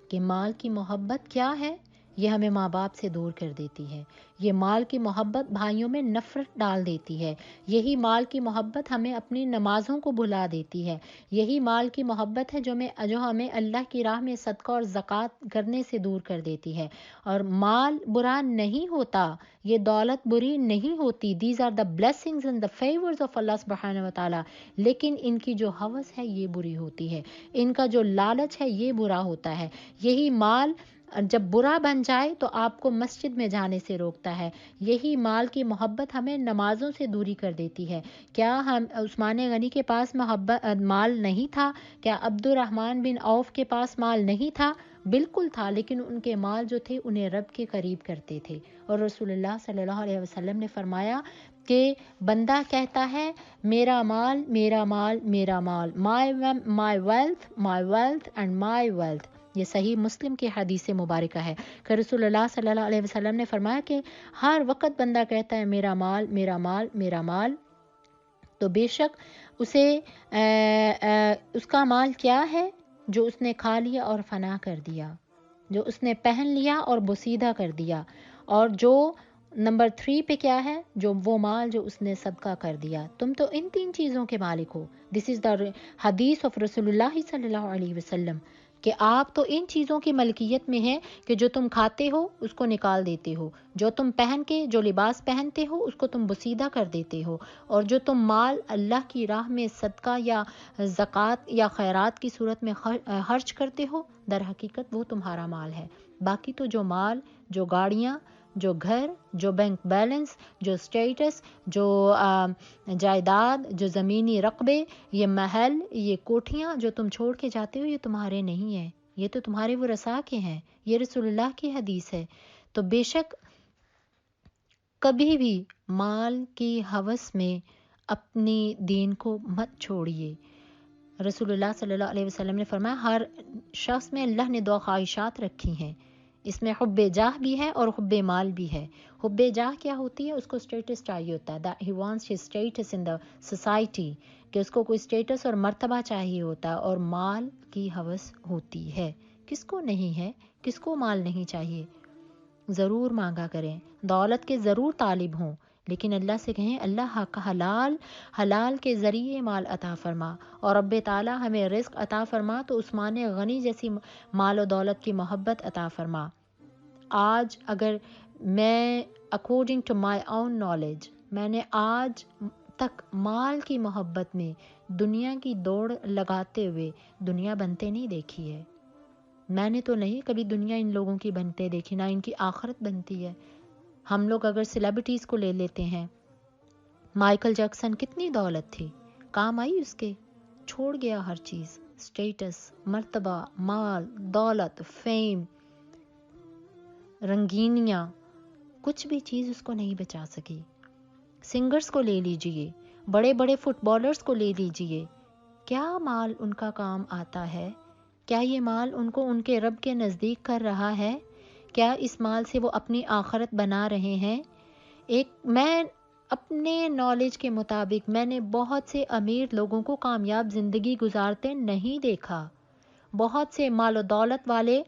کہ مال کی محبت کیا ہے؟ یہ ہمیں ماں باپ سے دور کر دیتی ہے، یہ مال کی محبت بھائیوں میں نفرت ڈال دیتی ہے، یہی مال کی محبت ہمیں اپنی نمازوں کو بھلا دیتی ہے، یہی مال کی محبت ہے جو ہمیں اللہ کی راہ میں صدقہ اور زکوٰۃ کرنے سے دور کر دیتی ہے۔ اور مال برا نہیں ہوتا، یہ دولت بری نہیں ہوتی، these are the blessings and the favours of Allah سبحانہ وتعالیٰ، لیکن ان کی جو ہوس ہے یہ بری ہوتی ہے، ان کا جو لالچ ہے یہ برا ہوتا ہے۔ یہی مال جب برا بن جائے تو آپ کو مسجد میں جانے سے روکتا ہے، یہی مال کی محبت ہمیں نمازوں سے دوری کر دیتی ہے۔ کیا عثمان غنی کے پاس مال نہیں تھا؟ کیا عبد الرحمن بن عوف کے پاس مال نہیں تھا؟ بالکل تھا، لیکن ان کے مال جو تھے انہیں رب کے قریب کرتے تھے۔ اور رسول اللہ صلی اللہ علیہ وسلم نے فرمایا کہ بندہ کہتا ہے میرا مال میرا مال میرا مال، my wealth and my wealth, یہ صحیح مسلم کی حدیث مبارکہ ہے کہ رسول اللہ صلی اللہ علیہ وسلم نے فرمایا کہ ہر وقت بندہ کہتا ہے میرا مال میرا مال میرا مال، تو بے شک اسے اس کا مال کیا ہے؟ جو اس نے کھا لیا اور فنا کر دیا، جو اس نے پہن لیا اور بوسیدہ کر دیا، اور جو نمبر 3 پہ کیا ہے؟ جو وہ مال جو اس نے صدقہ کر دیا۔ تم تو ان 3 چیزوں کے مالک ہو۔ دس از دا حدیث آف رسول اللہ صلی اللہ علیہ وسلم، کہ آپ تو ان چیزوں کی ملکیت میں ہیں کہ جو تم کھاتے ہو اس کو نکال دیتے ہو، جو تم پہن کے جو لباس پہنتے ہو اس کو تم بوسیدہ کر دیتے ہو، اور جو تم مال اللہ کی راہ میں صدقہ یا زکوٰۃ یا خیرات کی صورت میں خرچ کرتے ہو، در حقیقت وہ تمہارا مال ہے۔ باقی تو جو مال، جو گاڑیاں، جو گھر، جو بینک بیلنس، جو اسٹیٹس، جو جائیداد، جو زمینی رقبے، یہ محل، یہ کوٹھیاں جو تم چھوڑ کے جاتے ہو یہ تمہارے نہیں ہیں، یہ تو تمہارے ورثاء کے ہیں، یہ رسول اللہ کی حدیث ہے۔ تو بے شک کبھی بھی مال کی ہوس میں اپنی دین کو مت چھوڑیے۔ رسول اللہ صلی اللہ علیہ وسلم نے فرمایا ہر شخص میں اللہ نے 2 خواہشات رکھی ہیں، اس میں حب جاہ بھی ہے اور حب مال بھی ہے۔ حب جاہ کیا ہوتی ہے؟ اس کو اسٹیٹس چاہیے ہوتا ہے، that he wants his status in the society، کہ اس کو کوئی اسٹیٹس اور مرتبہ چاہیے ہوتا ہے، اور مال کی ہوس ہوتی ہے۔ کس کو نہیں ہے؟ کس کو مال نہیں چاہیے؟ ضرور مانگا کریں، دولت کے ضرور طالب ہوں، لیکن اللہ سے کہیں اللہ حلال کے ذریعے مال عطا فرما، اور رب تعالیٰ ہمیں رزق عطا فرما تو عثمان غنی جیسی مال و دولت کی محبت عطا فرما۔ آج اگر میں according to my own knowledge, میں نے آج تک مال کی محبت میں دنیا کی دوڑ لگاتے ہوئے دنیا بنتے نہیں دیکھی ہے۔ میں نے تو نہیں کبھی دنیا ان لوگوں کی بنتے دیکھی، نہ ان کی آخرت بنتی ہے۔ ہم لوگ اگر سیلیبریٹیز کو لے لیتے ہیں، مائیکل جیکسن کتنی دولت تھی، کام آئی اس کے، چھوڑ گیا ہر چیز، اسٹیٹس، مرتبہ، مال، دولت، فیم، رنگینیاں، کچھ بھی چیز اس کو نہیں بچا سکی۔ سنگرز کو لے لیجئے، بڑے بڑے فٹ بالرز کو لے لیجئے، کیا مال ان کا کام آتا ہے؟ کیا یہ مال ان کو ان کے رب کے نزدیک کر رہا ہے؟ کیا اس مال سے وہ اپنی آخرت بنا رہے ہیں؟ میں اپنے نالج کے مطابق میں نے بہت سے امیر لوگوں کو کامیاب زندگی گزارتے نہیں دیکھا. بہت سے مال و دولت والے،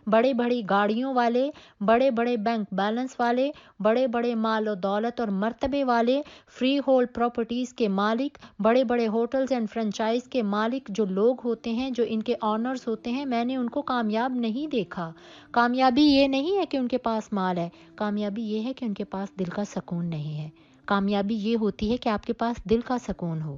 بڑے بڑی گاڑیوں والے، بڑے بڑے بینک بیلنس والے، بڑے بڑے مال و دولت اور مرتبے والے، فری ہولڈ پراپرٹیز کے مالک، بڑے بڑے ہوٹلز اینڈ فرنچائز کے مالک جو لوگ ہوتے ہیں، جو ان کے آنرز ہوتے ہیں، میں نے ان کو کامیاب نہیں دیکھا. کامیابی یہ نہیں ہے کہ ان کے پاس مال ہے، کامیابی یہ ہے کہ ان کے پاس دل کا سکون نہیں ہے. کامیابی یہ ہوتی ہے کہ آپ کے پاس دل کا سکون ہو.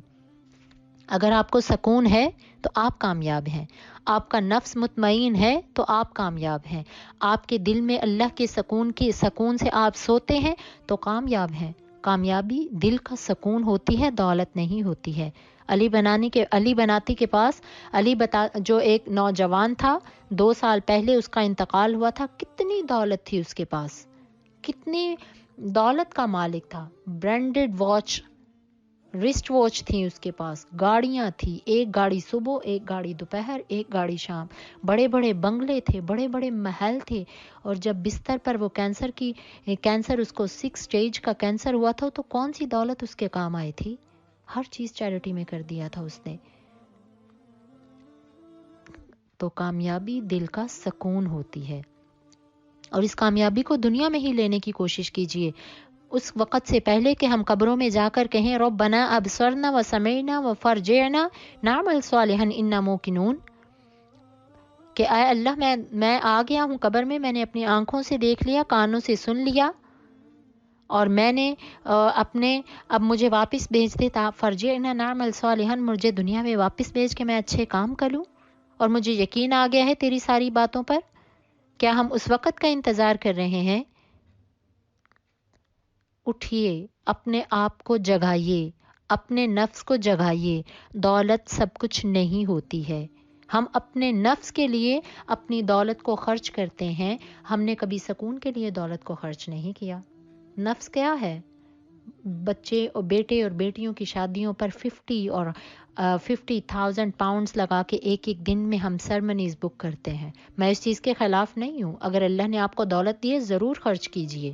اگر آپ کو سکون ہے تو آپ کامیاب ہیں. آپ کا نفس مطمئن ہے تو آپ کامیاب ہیں. آپ کے دل میں اللہ کے سکون سے آپ سوتے ہیں تو کامیاب ہیں. کامیابی دل کا سکون ہوتی ہے، دولت نہیں ہوتی ہے. علی بناتی کے پاس جو ایک نوجوان تھا، 2 سال پہلے اس کا انتقال ہوا تھا. کتنی دولت تھی اس کے پاس، کتنی دولت کا مالک تھا. برانڈڈ واچ، رسٹ واچ تھی اس کے پاس، گاڑیاں تھی، ایک گاڑی صبح، ایک گاڑی دوپہر، ایک گاڑی شام، بڑے بڑے بنگلے تھے، بڑے بڑے محل تھے. اور جب بستر پر وہ کینسر اس کو 6 سٹیج کا کینسر ہوا تھا تو کون سی دولت اس کے کام آئی تھی؟ ہر چیز چیریٹی میں کر دیا تھا اس نے. تو کامیابی دل کا سکون ہوتی ہے، اور اس کامیابی کو دنیا میں ہی لینے کی کوشش کیجیے، اس وقت سے پہلے کہ ہم قبروں میں جا کر کہیں ربنا ابصرنا وسمعنا وفرجعنا نعمل صالحا انا موقنون، کہ اے اللہ میں آ گیا ہوں قبر میں نے اپنی آنکھوں سے دیکھ لیا، کانوں سے سن لیا، اور میں نے اب مجھے واپس بھیج دے، فرجعنا نعمل صالحا، مجھے دنیا میں واپس بھیج کے میں اچھے کام کروں، اور مجھے یقین آ گیا ہے تیری ساری باتوں پر. کیا ہم اس وقت کا انتظار کر رہے ہیں؟ اٹھیے، اپنے آپ کو جگائیے، اپنے نفس کو جگائیے. دولت سب کچھ نہیں ہوتی ہے. ہم اپنے نفس کے لیے اپنی دولت کو خرچ کرتے ہیں، ہم نے کبھی سکون کے لیے دولت کو خرچ نہیں کیا. نفس کیا ہے؟ بچے اور بیٹے اور بیٹیوں کی شادیوں پر 50,000 پاؤنڈز لگا کے ایک دن میں ہم سرمنیز بک کرتے ہیں. میں اس چیز کے خلاف نہیں ہوں. اگر اللہ نے آپ کو دولت دی ہے ضرور خرچ کیجیے.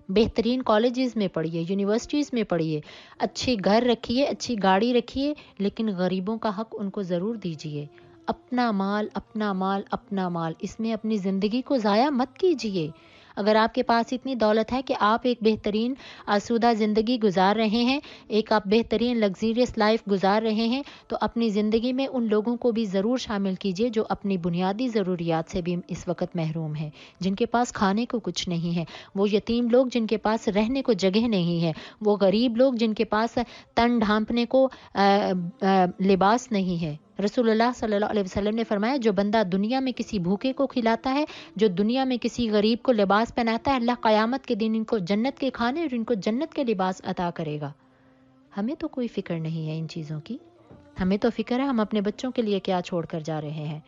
بہترین کالجز میں پڑھیے، یونیورسٹیز میں پڑھیے، اچھی گھر رکھیے، اچھی گاڑی رکھیے، لیکن غریبوں کا حق ان کو ضرور دیجیے. اپنا مال اپنا مال اپنا مال، اس میں اپنی زندگی کو ضائع مت کیجیے. اگر آپ کے پاس اتنی دولت ہے کہ آپ ایک بہترین آسودہ زندگی گزار رہے ہیں، ایک آپ بہترین لگزریس لائف گزار رہے ہیں، تو اپنی زندگی میں ان لوگوں کو بھی ضرور شامل کیجیے جو اپنی بنیادی ضروریات سے بھی اس وقت محروم ہیں، جن کے پاس کھانے کو کچھ نہیں ہے، وہ یتیم لوگ جن کے پاس رہنے کو جگہ نہیں ہے، وہ غریب لوگ جن کے پاس تن ڈھانپنے کو لباس نہیں ہے. رسول اللہ صلی اللہ علیہ وسلم نے فرمایا، جو بندہ دنیا میں کسی بھوکے کو کھلاتا ہے، جو دنیا میں کسی غریب کو لباس پہناتا ہے، اللہ قیامت کے دن ان کو جنت کے کھانے اور ان کو جنت کے لباس عطا کرے گا. ہمیں تو کوئی فکر نہیں ہے ان چیزوں کی. ہمیں تو فکر ہے ہم اپنے بچوں کے لیے کیا چھوڑ کر جا رہے ہیں.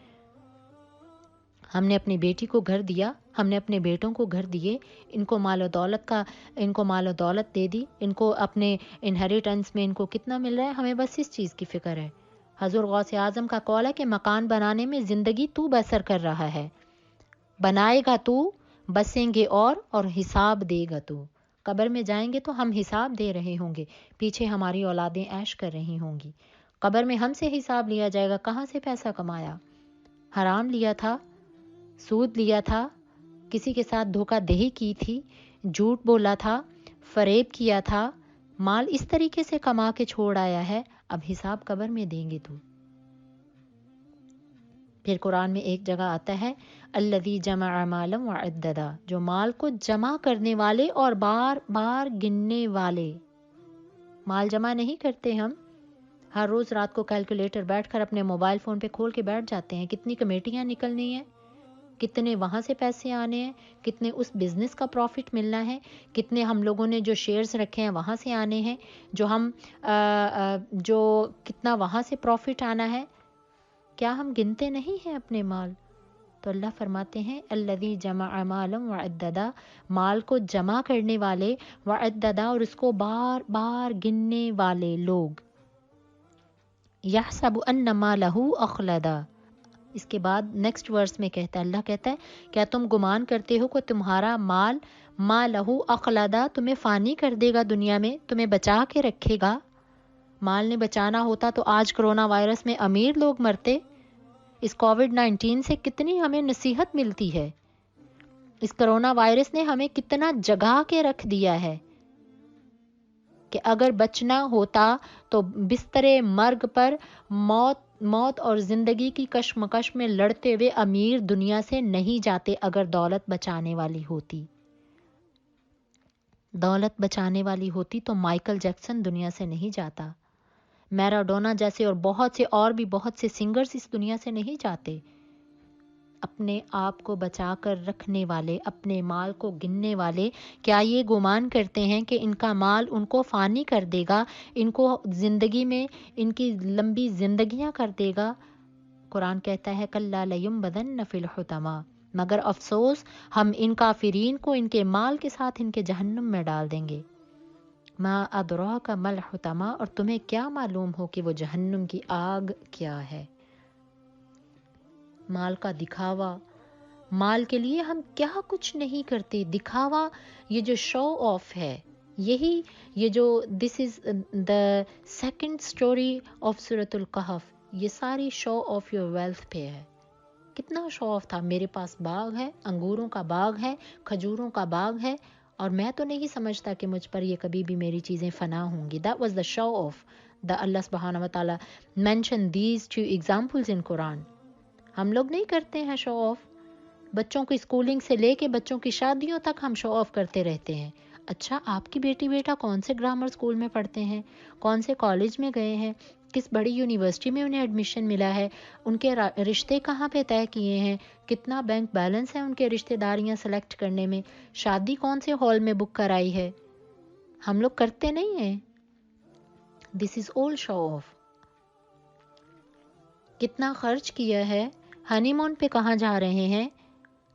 ہم نے اپنی بیٹی کو گھر دیا، ہم نے اپنے بیٹوں کو گھر دیے، ان کو مال و دولت دے دی، ان کو اپنے انہیریٹنس میں ان کو کتنا مل رہا ہے، ہمیں بس اس چیز کی فکر ہے. حضور غوث اعظم کا قول ہے کہ مکان بنانے میں زندگی تو بسر کر رہا ہے، بنائے گا تو، بسیں گے اور حساب دے گا تو. قبر میں جائیں گے تو ہم حساب دے رہے ہوں گے، پیچھے ہماری اولادیں عیش کر رہی ہوں گی. قبر میں ہم سے حساب لیا جائے گا، کہاں سے پیسہ کمایا، حرام لیا تھا، سود لیا تھا، کسی کے ساتھ دھوکہ دہی کی تھی، جھوٹ بولا تھا، فریب کیا تھا، مال اس طریقے سے کما کے چھوڑ آیا ہے، اب حساب قبر میں دیں گے تو. پھر قرآن میں ایک جگہ آتا ہے الذی جمع مالا وعددا، جو مال کو جمع کرنے والے اور بار بار گننے والے. مال جمع نہیں کرتے ہم، ہر روز رات کو کیلکولیٹر بیٹھ کر اپنے موبائل فون پہ کھول کے بیٹھ جاتے ہیں، کتنی کمیٹیاں نکلنی ہیں، کتنے وہاں سے پیسے آنے ہیں، کتنے اس بزنس کا پروفٹ ملنا ہے، کتنے ہم لوگوں نے جو شیئرز رکھے ہیں وہاں سے آنے ہیں، جو کتنا وہاں سے پروفٹ آنا ہے. کیا ہم گنتے نہیں ہیں اپنے مال؟ تو اللہ فرماتے ہیں الذی جمع مالا وعددا، مال کو جمع کرنے والے، وعددا اور اس کو بار بار گننے والے لوگ، یحسب ان مالہ اخلدا۔ اس کے بعد نیکسٹ ورس میں کہتا ہے، اللہ کہتا ہے کیا تم گمان کرتے ہو کہ تمہارا مال مالہ اخلدا تمہیں فانی کر دے گا، دنیا میں تمہیں بچا کے رکھے گا؟ مال نے بچانا ہوتا تو آج کرونا وائرس میں امیر لوگ مرتے۔ اس کووڈ-19 سے کتنی ہمیں نصیحت ملتی ہے، اس کرونا وائرس نے ہمیں کتنا جگا کے رکھ دیا ہے کہ اگر بچنا ہوتا تو بستر مرگ پر موت اور زندگی کی کشمکش میں لڑتے ہوئے امیر دنیا سے نہیں جاتے اگر دولت بچانے والی ہوتی۔ دولت بچانے والی ہوتی تو مائیکل جیکسن دنیا سے نہیں جاتا، میراڈونا جیسے اور بھی بہت سے سنگرز اس دنیا سے نہیں جاتے۔ اپنے آپ کو بچا کر رکھنے والے، اپنے مال کو گننے والے کیا یہ گمان کرتے ہیں کہ ان کا مال ان کو فانی کر دے گا، ان کو زندگی میں ان کی لمبی زندگیاں کر دے گا؟ قرآن کہتا ہے کلا لیمبدن فی الحطمہ، مگر افسوس ہم ان کافرین کو ان کے مال کے ساتھ ان کے جہنم میں ڈال دیں گے۔ ما ادراک ما الحطمہ، اور تمہیں کیا معلوم ہو کہ وہ جہنم کی آگ کیا ہے؟ مال کا دکھاوا، مال کے لیے ہم کیا کچھ نہیں کرتے، دکھاوا، یہ جو شو آف ہے، یہ جو دس از دا سیکنڈ سٹوری آف سورۃ الکہف، یہ ساری شو آف یور ویلتھ پہ ہے۔ کتنا شو آف تھا، میرے پاس باغ ہے، انگوروں کا باغ ہے، کھجوروں کا باغ ہے، اور میں تو نہیں سمجھتا کہ مجھ پر یہ کبھی بھی میری چیزیں فنا ہوں گی۔ That was the show off. اللہ سبحانہ و تعالیٰ mention these two examples in Quran. ہم لوگ نہیں کرتے ہیں شو آف، بچوں کی اسکولنگ سے لے کے بچوں کی شادیوں تک ہم شو آف کرتے رہتے ہیں۔ اچھا، آپ کی بیٹی بیٹا کون سے گرامر اسکول میں پڑھتے ہیں، کون سے کالج میں گئے ہیں، کس بڑی یونیورسٹی میں انہیں ایڈمیشن ملا ہے، ان کے رشتے کہاں پہ طے کیے ہیں، کتنا بینک بیلنس ہے ان کے رشتے داریاں سلیکٹ کرنے میں، شادی کون سے ہال میں بک کرائی ہے، ہم لوگ کرتے نہیں ہیں۔ دس از all شو آف۔ کتنا خرچ کیا ہے، ہنی مون پہ کہاں جا رہے ہیں،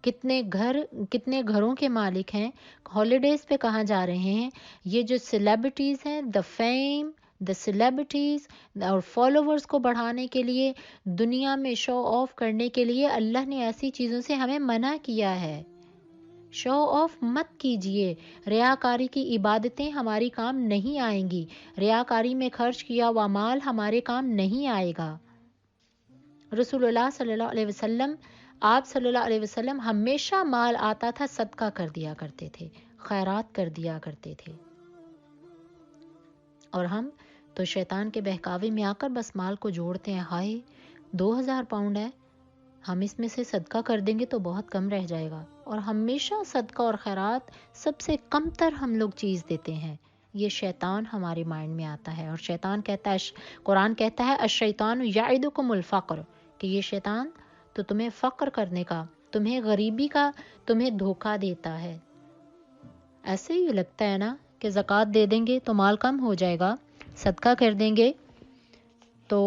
کتنے گھروں کے مالک ہیں، ہالیڈیز پہ کہاں جا رہے ہیں۔ یہ جو سیلیبریٹیز ہیں، دا فیم، دا سیلیبریٹیز اور فالوورز کو بڑھانے کے لیے، دنیا میں شو آف کرنے کے لیے اللہ نے ایسی چیزوں سے ہمیں منع کیا ہے۔ شو آف مت کیجئے، ریاکاری کی عبادتیں ہماری کام نہیں آئیں گی، ریاکاری میں خرچ کیا ہوا مال ہمارے کام نہیں آئے گا۔ رسول اللہ صلی اللہ علیہ وسلم، آپ صلی اللہ علیہ وسلم ہمیشہ مال آتا تھا صدقہ کر دیا کرتے تھے، خیرات کر دیا کرتے تھے، اور ہم تو شیطان کے بہکاوے میں آ کر بس مال کو جوڑتے ہیں، ہائے 2000 پاؤنڈ ہے، ہم اس میں سے صدقہ کر دیں گے تو بہت کم رہ جائے گا، اور ہمیشہ صدقہ اور خیرات سب سے کم تر ہم لوگ چیز دیتے ہیں۔ یہ شیطان ہمارے مائنڈ میں آتا ہے، اور شیطان کہتا ہے، قرآن کہتا ہے الشیطان یعدکم الفقر، کہ یہ شیطان تو تمہیں فقر کرنے کا، تمہیں غریبی کا، تمہیں دھوکہ دیتا ہے۔ ایسے ہی لگتا ہے نا کہ زکوٰۃ دے دیں گے تو مال کم ہو جائے گا، صدقہ کر دیں گے تو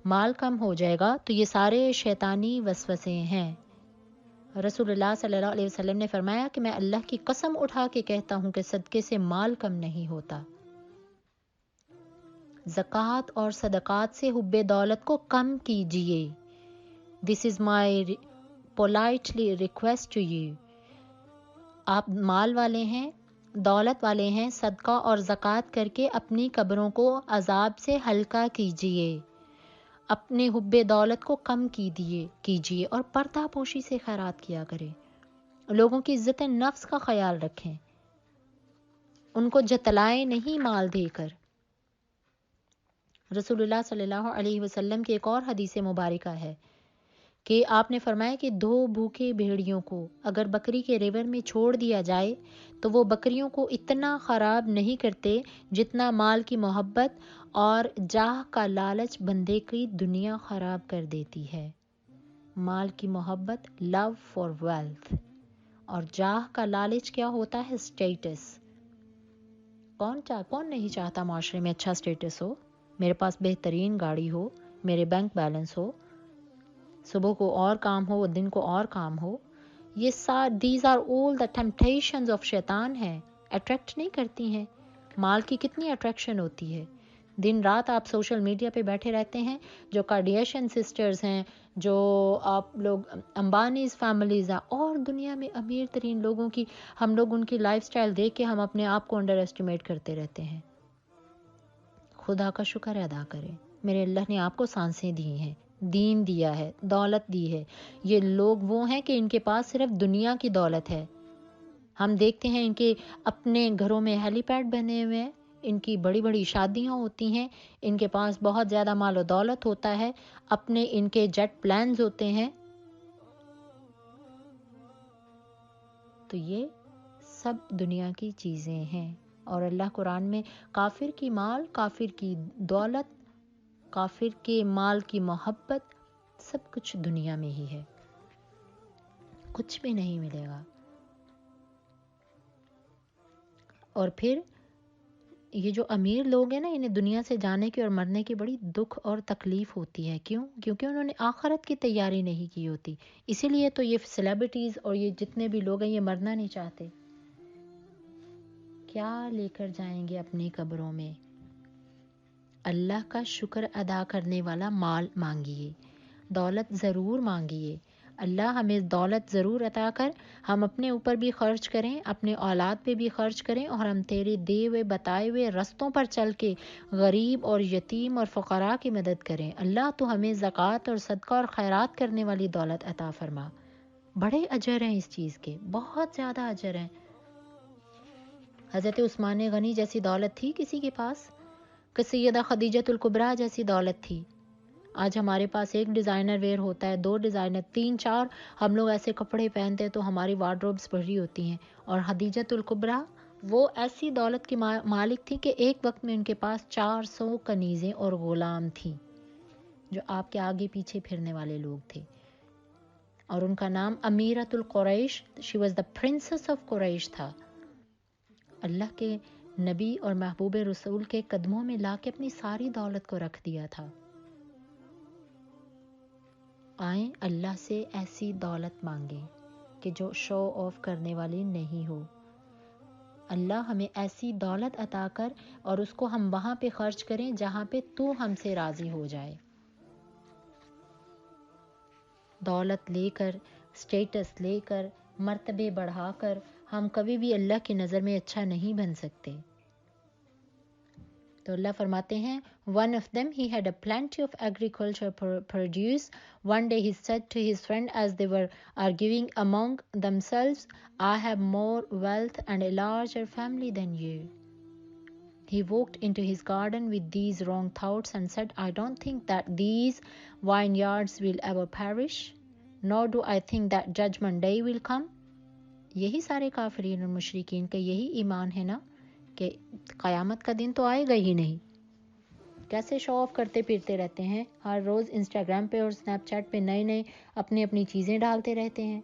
مال کم ہو جائے گا، تو یہ سارے شیطانی وسوسے ہیں۔ رسول اللہ صلی اللہ علیہ وسلم نے فرمایا کہ میں اللہ کی قسم اٹھا کے کہتا ہوں کہ صدقے سے مال کم نہیں ہوتا۔ زکوٰۃ اور صدقات سے حب دولت کو کم کیجئے۔ This is my politely request to you. آپ مال والے ہیں، دولت والے ہیں، صدقہ اور زکوٰۃ کر کے اپنی قبروں کو عذاب سے ہلکا کیجئے، اپنے حب دولت کو کم کیجئے، اور پردہ پوشی سے خیرات کیا کریں، لوگوں کی عزت نفس کا خیال رکھیں، ان کو جتلائیں نہیں مال دے کر۔ رسول اللہ صلی اللہ علیہ وسلم کی ایک اور حدیث مبارکہ ہے کہ آپ نے فرمایا کہ 2 بھوکے بھیڑیوں کو اگر بکری کے ریور میں چھوڑ دیا جائے تو وہ بکریوں کو اتنا خراب نہیں کرتے جتنا مال کی محبت اور جاہ کا لالچ بندے کی دنیا خراب کر دیتی ہے۔ مال کی محبت، لو فار ویلتھ، اور جاہ کا لالچ کیا ہوتا ہے؟ سٹیٹس۔ کون نہیں چاہتا معاشرے میں اچھا سٹیٹس ہو، میرے پاس بہترین گاڑی ہو، میرے بینک بیلنس ہو، صبح کو اور کام ہو، دن کو اور کام ہو. یہ these are all the temptations of شیطان ہے. اٹریکٹ نہیں کرتی ہیں. مال کی کتنی اٹریکشن ہوتی ہے. دن رات آپ سوشل میڈیا پہ بیٹھے رہتے ہیں. جو کارڈیشین سسٹرز ہیں، جو آپ لوگ امبانیز فیملیز ہیں، اور دنیا میں امیر ترین لوگوں کی، ہم لوگ ان کی لائف سٹائل دیکھ کے ہم اپنے آپ کو انڈر ایسٹیمیٹ کرتے رہتے ہیں. خدا کا شکر ادا کریں، میرے اللہ نے آپ کو سانسیں دی ہیں، دین دیا ہے، دولت دی ہے. یہ لوگ وہ ہیں کہ ان کے پاس صرف دنیا کی دولت ہے. ہم دیکھتے ہیں ان کے اپنے گھروں میں ہیلی پیڈ بنے ہوئے ہیں، ان کی بڑی بڑی شادیاں ہوتی ہیں، ان کے پاس بہت زیادہ مال و دولت ہوتا ہے، اپنے ان کے جیٹ پلانز ہوتے ہیں. تو یہ سب دنیا کی چیزیں ہیں. اور اللہ قرآن میں کافر کی مال، کافر کی دولت، کافر کے مال کی محبت، سب کچھ دنیا میں ہی ہے، کچھ بھی نہیں ملے گا. اور پھر یہ جو امیر لوگ ہیں نا، انہیں دنیا سے جانے کی اور مرنے کی بڑی دکھ اور تکلیف ہوتی ہے. کیوں؟ کیونکہ انہوں نے آخرت کی تیاری نہیں کی ہوتی. اسی لیے تو یہ سیلیبریٹیز اور یہ جتنے بھی لوگ ہیں یہ مرنا نہیں چاہتے. کیا لے کر جائیں گے اپنی قبروں میں؟ اللہ کا شکر ادا کرنے والا مال مانگیے، دولت ضرور مانگیے. اللہ ہمیں دولت ضرور عطا کر، ہم اپنے اوپر بھی خرچ کریں، اپنے اولاد پہ بھی خرچ کریں، اور ہم تیرے دیے ہوئے بتائے ہوئے رستوں پر چل کے غریب اور یتیم اور فقراء کی مدد کریں. اللہ تو ہمیں زکوٰۃ اور صدقہ اور خیرات کرنے والی دولت عطا فرما. بڑے اجر ہیں اس چیز کے، بہت زیادہ اجر ہیں. حضرت عثمان غنی جیسی دولت تھی کسی کے پاس؟ کہ سیدہ خدیجۃ الکبریٰ جیسی دولت تھی؟ آج ہمارے پاس ایک ڈیزائنر ویئر ہوتا ہے، 2 ڈیزائنر، 3 4 ہم لوگ ایسے کپڑے پہنتے ہیں تو ہماری وارڈروبس بھری ہوتی ہیں. اور خدیجۃ الکبریٰ وہ ایسی دولت کی مالک تھی کہ ایک وقت میں ان کے پاس 400 کنیزیں اور غلام تھیں جو آپ کے آگے پیچھے پھرنے والے لوگ تھے. اور ان کا نام امیرۃ القریش، she was the princess of Quraysh تھا. اللہ کے نبی اور محبوب رسول کے قدموں میں لا کے اپنی ساری دولت کو رکھ دیا تھا. آئیں اللہ سے ایسی دولت مانگیں کہ جو شو آف کرنے والی نہیں ہو. اللہ ہمیں ایسی دولت عطا کر اور اس کو ہم وہاں پہ خرچ کریں جہاں پہ تو ہم سے راضی ہو جائے. دولت لے کر، سٹیٹس لے کر، مرتبے بڑھا کر ہم کبھی بھی اللہ کی نظر میں اچھا نہیں بن سکتے. تو اللہ فرماتے ہیں one of them he had a plenty of agriculture produce. One day he said to his friend as they were arguing among themselves, I have more wealth and a larger family than you. He walked into his garden with these wrong thoughts and said, I don't think that these vineyards will ever perish, nor do I think that judgment day will come. یہی سارے کافرین اور مشرکین کا یہی ایمان ہے نا کہ قیامت کا دن تو آئے گا ہی نہیں. کیسے شو آف کرتے پھرتے رہتے ہیں، ہر روز انسٹاگرام پہ اور اسنیپ چیٹ پہ نئے اپنی چیزیں ڈالتے رہتے ہیں،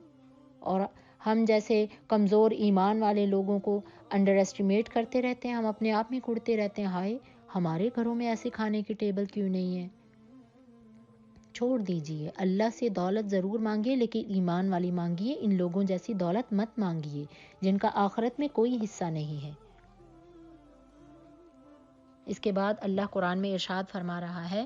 اور ہم جیسے کمزور ایمان والے لوگوں کو انڈر ایسٹیمیٹ کرتے رہتے ہیں. ہم اپنے آپ میں کڑتے رہتے ہیں، ہائے ہمارے گھروں میں ایسے کھانے کی ٹیبل کیوں نہیں ہے. چھوڑ دیجئے، اللہ سے دولت ضرور مانگیے لیکن ایمان والی مانگیے. ان لوگوں جیسی دولت مت مانگیے جن کا آخرت میں کوئی حصہ نہیں ہے. اس کے بعد اللہ قرآن میں ارشاد فرما رہا ہے،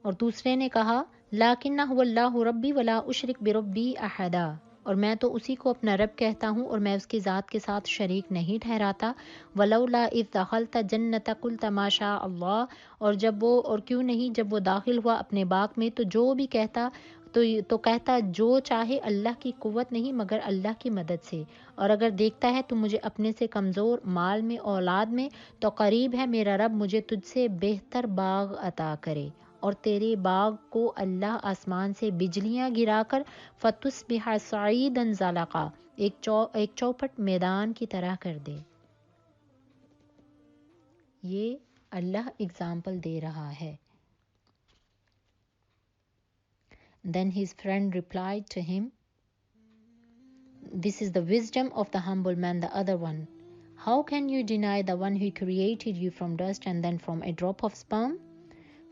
اور دوسرے نے کہا لَٰكِنَّ هُوَ اللَّهُ رَبِّي وَلَا أُشْرِكُ بِرَبِّي أَحَدًا، اور میں تو اسی کو اپنا رب کہتا ہوں اور میں اس کی ذات کے ساتھ شریک نہیں ٹھہراتا. وَلَوْلَا إِذْ دَخَلْتَ جَنَّتَكَ قُلْتَ مَا شَاءَ اللَّهُ، اور کیوں نہیں جب وہ داخل ہوا اپنے باغ میں تو جو بھی کہتا تو کہتا جو چاہے اللہ کی قوت نہیں مگر اللہ کی مدد سے. اور اگر دیکھتا ہے تو مجھے اپنے سے کمزور مال میں اولاد میں، تو قریب ہے میرا رب مجھے تجھ سے بہتر باغ عطا کرے اور تیرے باغ کو اللہ آسمان سے بجلیاں گرا کر فَتُصْبِحَ صَعِيدًا زَلَقًا، ایک چوپٹ میدان کی طرح کر دے. یہ اللہ اگزامپل دے رہا ہے. Then his friend replied to him, This is the wisdom of the humble man, the other one. How can you deny the one who created you from dust and then from a drop of sperm?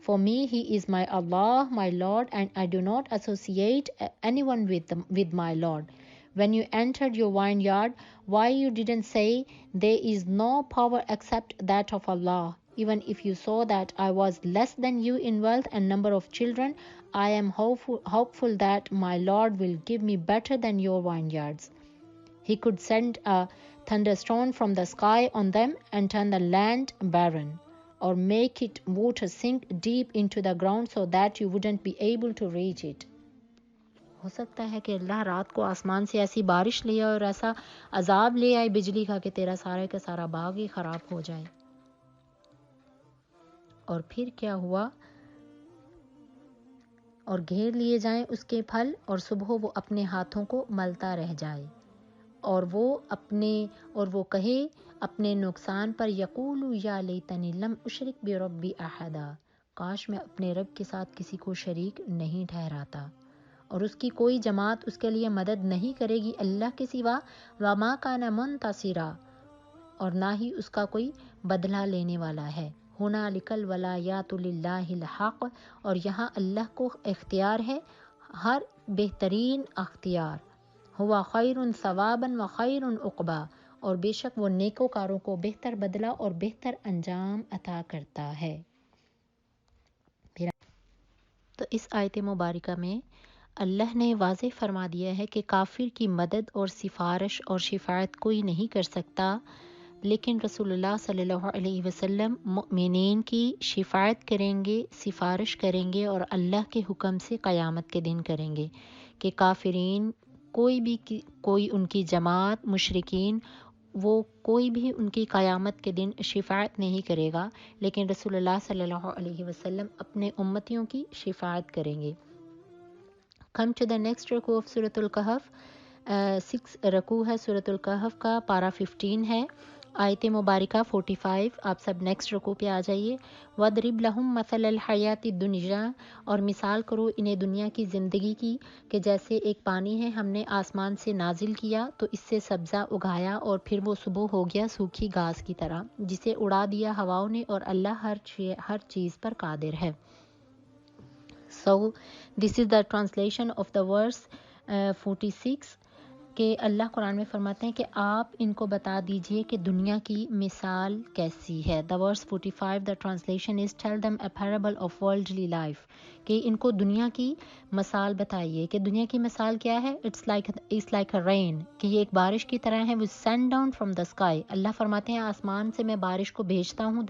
For me, He is my Allah, my Lord, and I do not associate anyone with my Lord. When you entered your vineyard, why you didn't say, there is no power except that of Allah? Even if you saw that I was less than you in wealth and number of children, I am hopeful that my Lord will give me better than your vineyards. He could send a thunderstorm from the sky on them and turn the land barren, or make it water sink deep into the ground so that you wouldn't be able to reach it. ہو سکتا ہے کہ اللہ رات کو آسمان سے ایسی بارش لے آئے اور ایسا عذاب لے آئے بجلی کا کہ تیرا سارے کا سارا باغ ہی خراب ہو جائے. اور پھر کیا ہوا؟ اور گھیر لیے جائیں اس کے پھل، اور صبح وہ اپنے ہاتھوں کو ملتا رہ جائے، اور وہ کہے اپنے نقصان پر، یقول یا لیتنی لم اشرک بربی احدا، کاش میں اپنے رب کے ساتھ کسی کو شریک نہیں ٹھہراتا. اور اس کی کوئی جماعت اس کے لیے مدد نہیں کرے گی اللہ کے سوا. وما کان منتصرا، اور نہ ہی اس کا کوئی بدلہ لینے والا ہے. ہنالک الولایات للہ الحق، اور یہاں اللہ کو اختیار ہے، ہر بہترین اختیار. ہوا خیر ثوابا و خیر عقبا، اور بے شک وہ نیکوکاروں کو بہتر بدلہ اور بہتر انجام عطا کرتا ہے. تو اس آیت مبارکہ میں اللہ نے واضح فرما دیا ہے کہ کافر کی مدد اور سفارش اور شفاعت کوئی نہیں کر سکتا، لیکن رسول اللہ صلی اللہ علیہ وسلم مؤمنین کی شفاعت کریں گے، سفارش کریں گے، اور اللہ کے حکم سے قیامت کے دن کریں گے کہ کافرین کوئی ان کی جماعت، مشرکین، وہ کوئی بھی ان کی قیامت کے دن شفاعت نہیں کرے گا، لیکن رسول اللہ صلی اللہ علیہ وسلم اپنے امتیوں کی شفاعت کریں گے. Come to the next رکوع of سورۃ الکہف. 6 رکوع ہے سورۃ الکہف کا، پارہ 15 ہے، آیت مبارکہ 45. آپ سب نیکسٹ رکوع پہ آ جائیے. وَاضْرِبْ لَهُم مَثَلَ الْحَيَاةِ الدُّنْيَا، اور مثال کرو انہیں دنیا کی زندگی کی کہ جیسے ایک پانی ہے ہم نے آسمان سے نازل کیا تو اس سے سبزہ اگایا، اور پھر وہ صبح ہو گیا سوکھی گھاس کی طرح جسے اڑا دیا ہواؤں نے، اور اللہ ہر چیز پر قادر ہے. So this is the translation of the verse 46 کہ اللہ قرآن میں فرماتے ہیں کہ آپ ان کو بتا دیجئے کہ دنیا کی مثال کیسی ہے. The verse 45, the translation is tell them a parable of worldly life، کہ ان کو دنیا کی مثال بتائیے. کہ دنیا کی مثال کیا ہے؟ It's like a rain، کہ یہ ایک بارش کی طرح ہے. We send down from the sky، اللہ فرماتے ہیں آسمان سے میں بارش کو بھیجتا ہوں.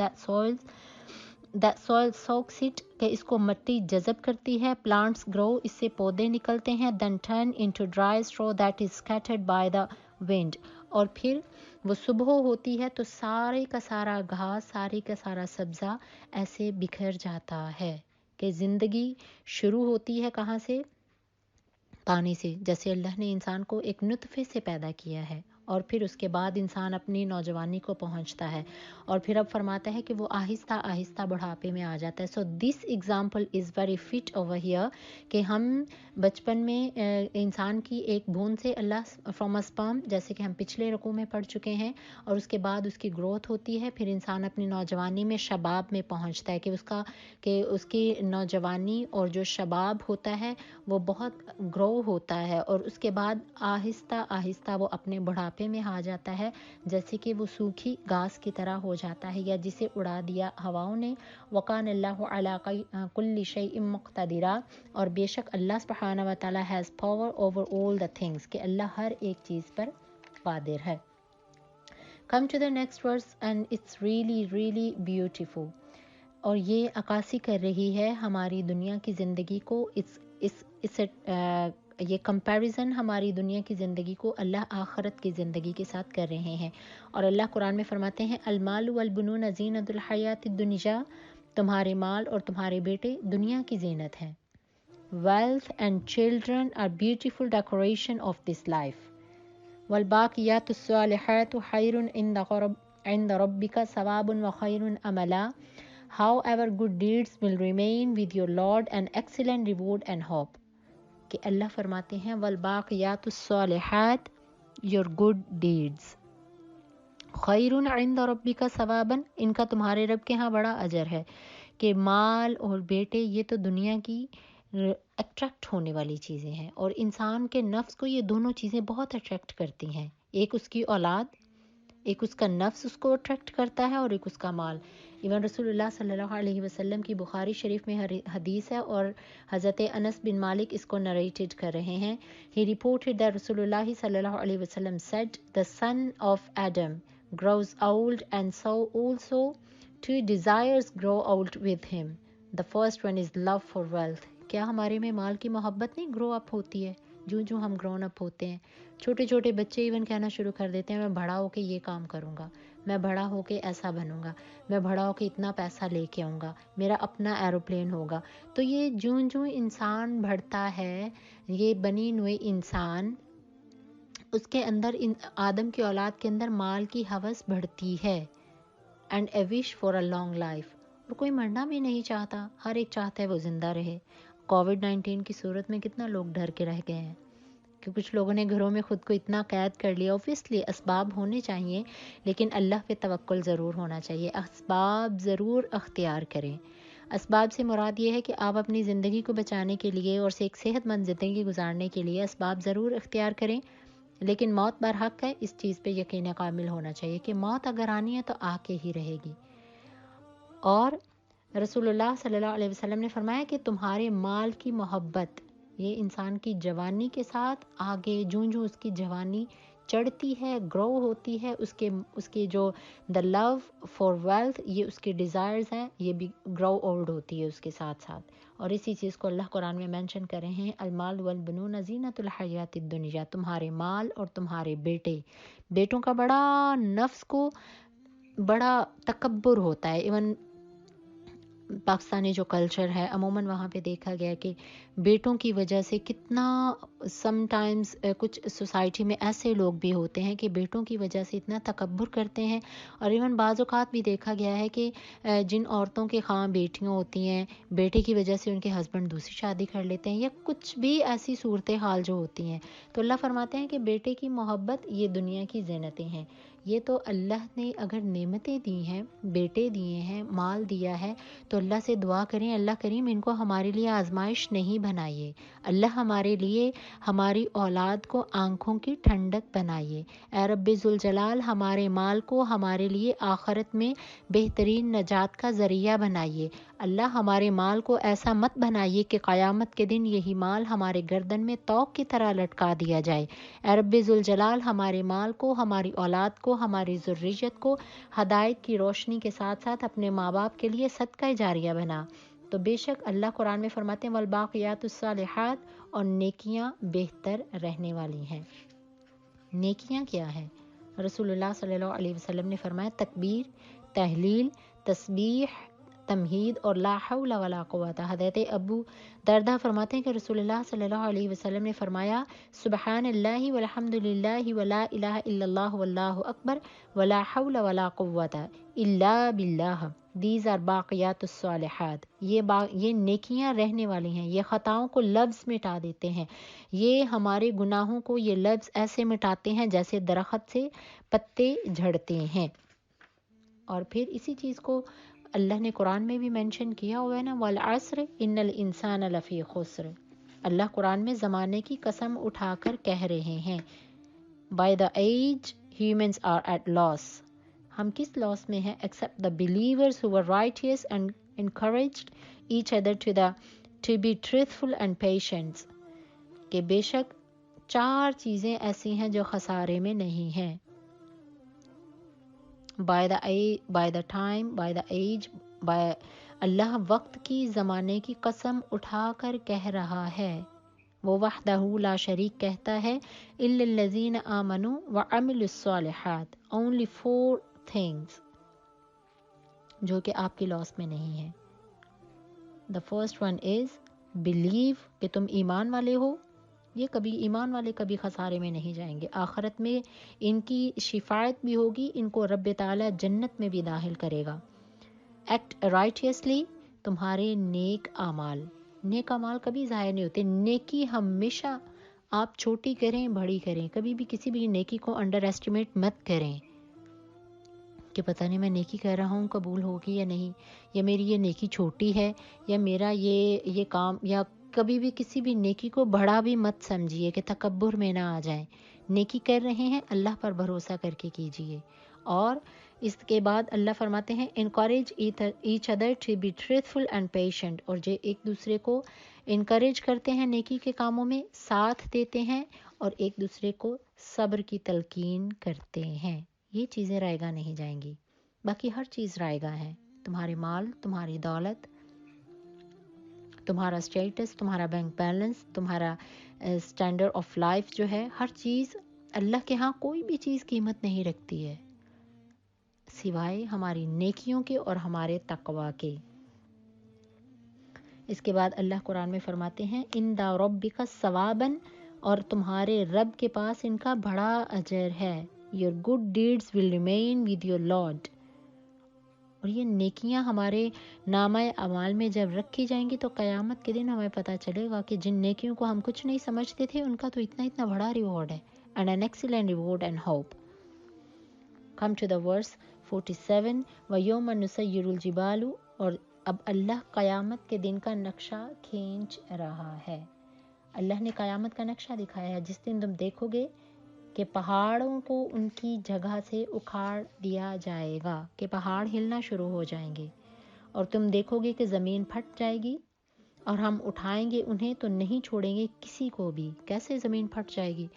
That soil soaks it، کہ اس کو مٹی جذب کرتی ہے. Plants grow، اس سے پودے نکلتے ہیں. Then turn into dry straw that is scattered by the wind، اور پھر وہ صبح ہوتی ہے تو سارے کا سارا گھاس، سارے کا سارا سبزہ ایسے بکھر جاتا ہے. کہ زندگی شروع ہوتی ہے کہاں سے؟ پانی سے. جیسے اللہ نے انسان کو ایک نطفے سے پیدا کیا ہے، اور پھر اس کے بعد انسان اپنی نوجوانی کو پہنچتا ہے، اور پھر اب فرماتا ہے کہ وہ آہستہ آہستہ بڑھاپے میں آ جاتا ہے. So this example is very fit over here, کہ ہم بچپن میں انسان کی ایک بھون سے اللہ فرام اے سپرم، جیسے کہ ہم پچھلے رکوع میں پڑھ چکے ہیں، اور اس کے بعد اس کی گروتھ ہوتی ہے. پھر انسان اپنی نوجوانی میں شباب میں پہنچتا ہے کہ اس کی نوجوانی اور جو شباب ہوتا ہے وہ بہت گرو ہوتا ہے، اور اس کے بعد آہستہ آہستہ وہ اپنے بڑھاپے میں آ جاتا ہے، جیسے کہ وہ سوکھی گھاس کی طرح ہو جاتا ہے یا جسے اڑا دیا ہواؤں نے. وَقَانَ اللَّهُ عَلَىٰ كُلِّ شَيْءٍ مُقْتَدِرًا، اور بے شک اللہ سبحانہ و تعالیٰ has power over all the things, کہ اللہ ہر ایک چیز پر قادر ہے. Come to the next verse and it's really really beautiful، اور یہ عکاسی کر رہی ہے ہماری دنیا کی زندگی کو. یہ کمپیریزن ہماری دنیا کی زندگی کو اللہ آخرت کی زندگی کے ساتھ کر رہے ہیں. اور اللہ قرآن میں فرماتے ہیں المال والبنون زینت الحیات الدنیا، تمہارے مال اور تمہارے بیٹے دنیا کی زینت ہیں. Wealth and children are beautiful decoration of this life. والباقیات الصالحات خیر عند ربک ثواب وخیر املا. However, good deeds will remain with your Lord and excellent reward and hope. کہ اللہ فرماتے ہیں والباقیات الصالحات، your good deeds، خیر عند ربک ثوابا، ان کا تمہارے رب کے ہاں بڑا اجر ہے. کہ مال اور بیٹے یہ تو دنیا کی اٹریکٹ ہونے والی چیزیں ہیں، اور انسان کے نفس کو یہ دونوں چیزیں بہت اٹریکٹ کرتی ہیں، ایک اس کی اولاد، ایک اس کا نفس اس کو اٹریکٹ کرتا ہے، اور ایک اس کا مال۔ ایون رسول اللہ صلی اللہ علیہ وسلم کی بخاری شریف میں حدیث ہے، اور حضرت انس بن مالک اس کو نریٹڈ کر رہے ہیں۔ He reported that رسول اللہ صلی اللہ علیہ وسلم said, "The son of Adam grows old and so also two desires grow old with him. The first one is love for wealth." کیا ہمارے میں مال کی محبت نہیں گرو اپ ہوتی ہے جو ہم گرون اپ ہوتے ہیں؟ چھوٹے چھوٹے بچے ایون کہنا شروع کر دیتے ہیں میں بڑا ہو کے یہ کام کروں گا، میں بڑا ہو کے ایسا بنوں گا، میں بڑا ہو کے اتنا پیسہ لے کے آؤں گا، میرا اپنا ایروپلین ہوگا۔ تو یہ جو انسان بڑھتا ہے، یہ بنی نوع انسان، اس کے اندر آدم کی اولاد کے اندر مال کی ہوس بڑھتی ہے، and a wish for a long life. اور کوئی مرنا بھی نہیں چاہتا، ہر ایک چاہتا ہے وہ زندہ رہے۔ کووڈ-19 کی صورت میں کتنا لوگ ڈر کے رہ گئے ہیں کہ کچھ لوگوں نے گھروں میں خود کو اتنا قید کر لیا۔ اوبویسلی اسباب ہونے چاہیے، لیکن اللہ پہ توکل ضرور ہونا چاہیے، اسباب ضرور اختیار کریں۔ اسباب سے مراد یہ ہے کہ آپ اپنی زندگی کو بچانے کے لیے اور ایک صحت مند زندگی گزارنے کے لیے اسباب ضرور اختیار کریں، لیکن موت برحق ہے، اس چیز پہ یقین کامل ہونا چاہیے کہ موت اگر آنی ہے تو آ کے ہی رہے گی۔ اور رسول اللہ صلی اللہ علیہ وسلم نے فرمایا کہ تمہارے مال کی محبت یہ انسان کی جوانی کے ساتھ آگے جو اس کی جوانی چڑھتی ہے، گرو ہوتی ہے، اس کے جو دا لو فار ویلتھ، یہ اس کے ڈیزائرز ہیں، یہ بھی گرو اولڈ ہوتی ہے اس کے ساتھ ساتھ۔ اور اسی چیز کو اللہ قرآن میں مینشن کر رہے ہیں، المال والبنون زینت الحیات الدنیا، تمہارے مال اور تمہارے بیٹوں کا بڑا نفس کو بڑا تکبر ہوتا ہے۔ ایون پاکستانی جو کلچر ہے عموماً وہاں پہ دیکھا گیا کہ بیٹوں کی وجہ سے کتنا سم ٹائمز کچھ سوسائٹی میں ایسے لوگ بھی ہوتے ہیں کہ بیٹوں کی وجہ سے اتنا تکبر کرتے ہیں، اور ایون بعض اوقات بھی دیکھا گیا ہے کہ جن عورتوں کے خواہاں بیٹیاں ہوتی ہیں، بیٹے کی وجہ سے ان کے ہسبینڈ دوسری شادی کر لیتے ہیں، یا کچھ بھی ایسی صورتحال جو ہوتی ہیں۔ تو اللہ فرماتے ہیں کہ بیٹے کی محبت یہ دنیا کی زینتیں ہیں، یہ تو اللہ نے اگر نعمتیں دی ہیں، بیٹے دیے ہیں، مال دیا ہے، تو اللہ سے دعا کریں اللہ کریم ان کو ہمارے لیے آزمائش نہیں بنائیے، اللہ ہمارے لیے ہماری اولاد کو آنکھوں کی ٹھنڈک بنائیے، اے رب ذوالجلال ہمارے مال کو ہمارے لیے آخرت میں بہترین نجات کا ذریعہ بنائیے، اللہ ہمارے مال کو ایسا مت بنائیے کہ قیامت کے دن یہی مال ہمارے گردن میں طوق کی طرح لٹکا دیا جائے، اے رب ذوالجلال ہمارے مال کو، ہماری اولاد کو، ہماری ذریت کو ہدایت کی روشنی کے ساتھ ساتھ اپنے ماں باپ کے لیے صدقہ جاریہ بنا۔ تو بے شک اللہ قرآن میں فرماتے ہیں والباقیات الصالحات، اور نیکیاں بہتر رہنے والی ہیں۔ نیکیاں کیا ہیں؟ رسول اللہ صلی اللہ علیہ وسلم نے فرمایا تکبیر، تحلیل، تسبیح، تمہید اور لا حول ولا قوت۔ حضرت ابو دردہ فرماتے ہیں کہ رسول اللہ صلی اللہ علیہ وسلم نے فرمایا سبحان اللہ والحمد للہ ولا الہ الا اللہ واللہ اکبر ولا حول ولا قوت الا باللہ، دیز آر باقیات الصالحات۔ یہ نیکیاں رہنے والی ہیں، یہ خطاؤں کو لفظ مٹا دیتے ہیں، یہ ہمارے گناہوں کو یہ لفظ ایسے مٹاتے ہیں جیسے درخت سے پتے جھڑتے ہیں۔ اور پھر اسی چیز کو اللہ نے قرآن میں بھی مینشن کیا ہوا ہے نا، والعصر ان الانسان لفی خسر۔ اللہ قرآن میں زمانے کی قسم اٹھا کر کہہ رہے ہیں by the age humans are at loss۔ ہم کس لاس میں ہیں؟ except the believers who were righteous and encouraged each other to be truthful and patient۔ کہ بے شک 4 چیزیں ایسی ہیں جو خسارے میں نہیں ہیں، by the time by the age by اللہ وقت کی، زمانے کی قسم اٹھا کر کہہ رہا ہے، وہ وحدہ لا شریک کہتا ہے الا الذین آمنوا وعملوا الصالحات، only 4 things جو کہ آپ کی لاس میں نہیں ہیں۔ the first one is believe، کہ تم ایمان والے ہو، یہ کبھی ایمان والے کبھی خسارے میں نہیں جائیں گے، آخرت میں ان کی شفاعت بھی ہوگی، ان کو رب تعالی جنت میں بھی داخل کرے گا۔ ایکٹ رائٹیسلی، تمہارے نیک اعمال کبھی ضائع نہیں ہوتے، نیکی ہمیشہ آپ چھوٹی کریں بڑی کریں، کبھی بھی کسی بھی نیکی کو انڈر ایسٹیمیٹ مت کریں۔ کہ پتہ نہیں میں نیکی کر رہا ہوں قبول ہوگی یا نہیں، یا میری یہ نیکی چھوٹی ہے، یا میرا یہ کام، یا کبھی بھی کسی بھی نیکی کو بڑا بھی مت سمجھیے کہ تکبر میں نہ آ جائیں. نیکی کر رہے ہیں اللہ پر بھروسہ کر کے کیجیے. اور اس کے بعد اللہ فرماتے ہیں encourage each other to be truthful and patient، اور جو ایک دوسرے کو انکریج کرتے ہیں نیکی کے کاموں میں، ساتھ دیتے ہیں اور ایک دوسرے کو صبر کی تلقین کرتے ہیں. یہ چیزیں رائے گاہ نہیں جائیں گی، باقی ہر چیز رائے گاہ ہے. تمہارے مال، تمہاری دولت، تمہارا اسٹیٹس، تمہارا بینک بیلنس، تمہارا اسٹینڈرڈ آف لائف جو ہے، ہر چیز اللہ کے ہاں کوئی بھی چیز قیمت نہیں رکھتی ہے سوائے ہماری نیکیوں کے اور ہمارے تقوی کے. اس کے بعد اللہ قرآن میں فرماتے ہیں ان دا ربک ثواباً، اور تمہارے رب کے پاس ان کا بڑا اجر ہے. Your good deeds will remain with your Lord. اور یہ نیکیاں ہمارے نامہ اعمال میں جب رکھی جائیں گی تو قیامت کے دن ہمیں پتہ چلے گا کہ جن نیکیوں کو ہم کچھ نہیں سمجھتے تھے ان کا تو اتنا بڑا ریوارڈ ہے. And an excellent reward and hope. Come to the verse 47. وَيَوْمَ نُسَيِّرُ الْجِبَالُ، اور اب اللہ قیامت کے دن کا نقشہ کھینچ رہا ہے. اللہ نے قیامت کا نقشہ دکھایا ہے جس دن تم دیکھو گے کہ پہاڑوں کو ان کی جگہ سے اکھاڑ دیا جائے گا، کہ پہاڑ ہلنا شروع ہو جائیں گے، اور تم دیکھو گے کہ زمین پھٹ جائے گی اور ہم اٹھائیں گے انہیں تو نہیں چھوڑیں گے کسی کو بھی. کیسے زمین پھٹ جائے گی؟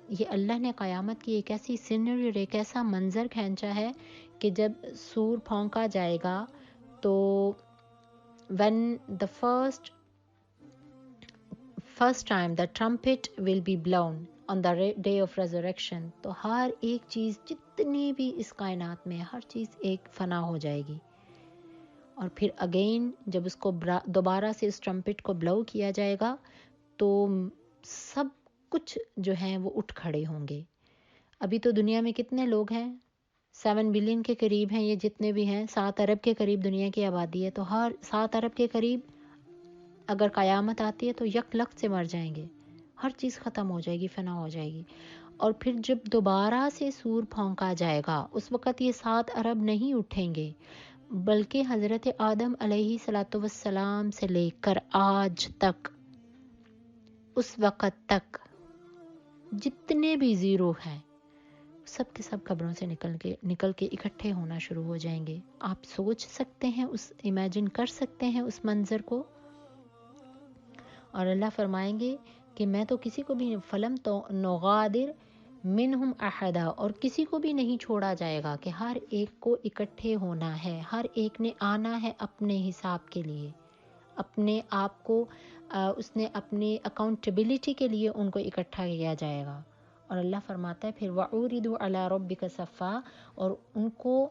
یہ اللہ نے قیامت کی ایک ایسی سینری اور ایک ایسا منظر کھینچا ہے کہ جب سور پھونکا جائے گا تو when the first time the trumpet will be blown on the day of resurrection، تو ہر ایک چیز جتنی بھی اس کائنات میں ہر چیز ایک فنا ہو جائے گی. اور پھر اگین جب اس کو دوبارہ سے اس ٹرمپٹ کو بلو کیا جائے گا تو سب کچھ جو ہیں وہ اٹھ کھڑے ہوں گے. ابھی تو دنیا میں کتنے لوگ ہیں؟ 7 بلین کے قریب ہیں، یہ جتنے بھی ہیں 7 ارب کے قریب دنیا کی آبادی ہے. تو ہر 7 ارب کے قریب اگر قیامت آتی ہے تو یک لخت سے مر جائیں گے، ہر چیز ختم ہو جائے گی، فنا ہو جائے گی. اور پھر جب دوبارہ سے سور پھونکا جائے گا اس وقت یہ 7 ارب نہیں اٹھیں گے، بلکہ حضرت آدم علیہ صلاۃ والسلام سے لے کر آج تک، اس وقت تک جتنے بھی زیرو ہیں سب کے سب قبروں سے نکل کے اکٹھے ہونا شروع ہو جائیں گے. آپ سوچ سکتے ہیں، امیجن کر سکتے ہیں اس منظر کو. اور اللہ فرمائیں گے کہ میں تو کسی کو بھی فلم تو نغادر منہم احدا، اور کسی کو بھی نہیں چھوڑا جائے گا، کہ ہر ایک کو اکٹھے ہونا ہے، ہر ایک نے آنا ہے اپنے حساب کے لیے، اپنے آپ کو اس نے اپنی اکاؤنٹیبلٹی کے لیے ان کو اکٹھا کیا جائے گا. اور اللہ فرماتا ہے پھر وَعُورِدُوا عَلَىٰ رَبِّكَ صَفًّا، اور ان کو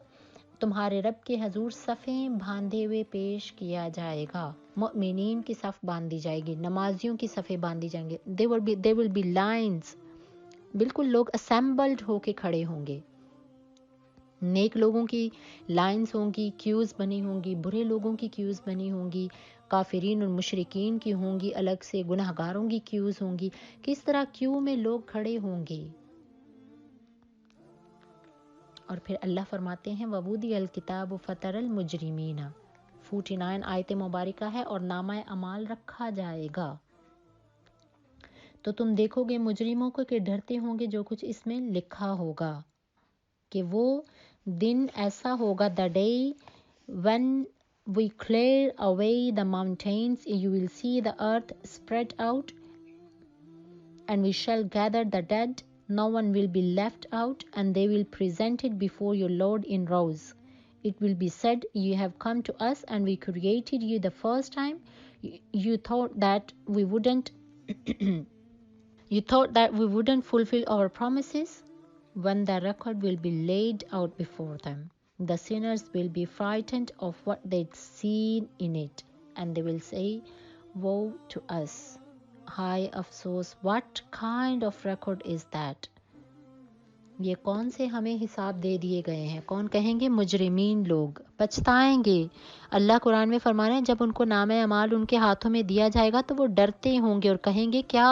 تمہارے رب کے حضور صفیں باندھے ہوئے پیش کیا جائے گا. مؤمنین کی صف باندھی جائے گی، نمازیوں کی صفیں باندھی جائیں گے. There will be lines، بالکل لوگ اسمبلڈ ہو کے کھڑے ہوں گے. نیک لوگوں کی لائنز ہوں گی، کیوز بنی ہوں گی، برے لوگوں کی کیوز بنی ہوں گی، کافرین اور مشرکین کی ہوں گی، الگ سے گناہ گاروں کی کیوز ہوں گی. کس طرح کیو میں لوگ کھڑے ہوں گے. اور پھر اللہ فرماتے ہیں وَوُضِعَ الْكِتَابُ فَتَرَى الْمُجْرِمِينَ، 49 آیت مبارکہ ہے، اور نامہ اعمال رکھا جائے گا تو تم دیکھو گے مجرموں کو کہ ڈرتے ہوں گے جو کچھ اس میں لکھا ہوگا، کہ وہ دن ایسا ہوگا the day when we clear away the mountains, you will see the earth spread out and we shall gather the dead, no one will be left out, and they will present it before your Lord in rows. It will be said, you have come to us and we created you the first time. You thought that we wouldn't fulfill our promises. When the record will be laid out before them, the sinners will be frightened of what they'd seen in it, and they will say, woe to us. High afsos, what kind of record is that? یہ کون سے ہمیں حساب دے دیے گئے ہیں؟ کون کہیں گے؟ مجرمین لوگ پچھتائیں گے۔ اللہ قرآن میں فرما رہے ہیں جب ان کو نام اعمال ان کے ہاتھوں میں دیا جائے گا تو وہ ڈرتے ہوں گے اور کہیں گے کیا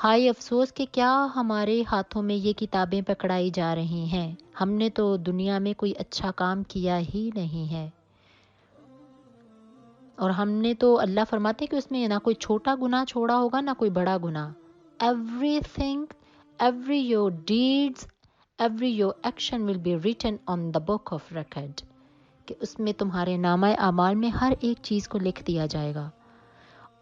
ہائے افسوس کہ کیا ہمارے ہاتھوں میں یہ کتابیں پکڑائی جا رہی ہیں، ہم نے تو دنیا میں کوئی اچھا کام کیا ہی نہیں ہے، اور ہم نے تو، اللہ فرماتے کہ اس میں نہ کوئی چھوٹا گناہ چھوڑا ہوگا نہ کوئی بڑا گناہ۔ Everything, every your deeds, every your action will be written on the book of record، کہ اس میں تمہارے نامہ اعمال میں ہر ایک چیز کو لکھ دیا جائے گا۔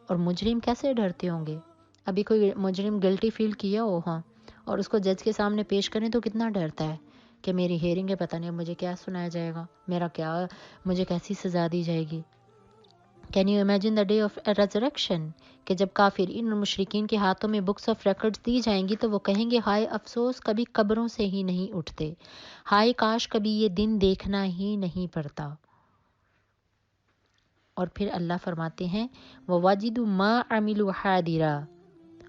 اور مجرم کیسے ڈرتے ہوں گے؟ ابھی کوئی مجرم گلٹی فیل کیا ہو ہاں اور اس کو جج کے سامنے پیش کریں تو کتنا ڈرتا ہے کہ میری ہیئرنگ ہے، پتہ نہیں مجھے کیا سنایا جائے گا، میرا کیا، مجھے کیسی سزا دی جائے گی۔ Can you imagine the day of resurrection, کہ جب کافرین اور مشرکین کے ہاتھوں میں بکس آف ریکارڈز دی جائیں گی تو وہ کہیں گے ہائے افسوس کبھی قبروں سے ہی نہیں اٹھتے، ہائے کاش کبھی یہ دن دیکھنا ہی نہیں پڑتا۔ اور پھر اللہ فرماتے ہیں وَوَجِدُوا مَا عَمِلُوا حَاضِرًا،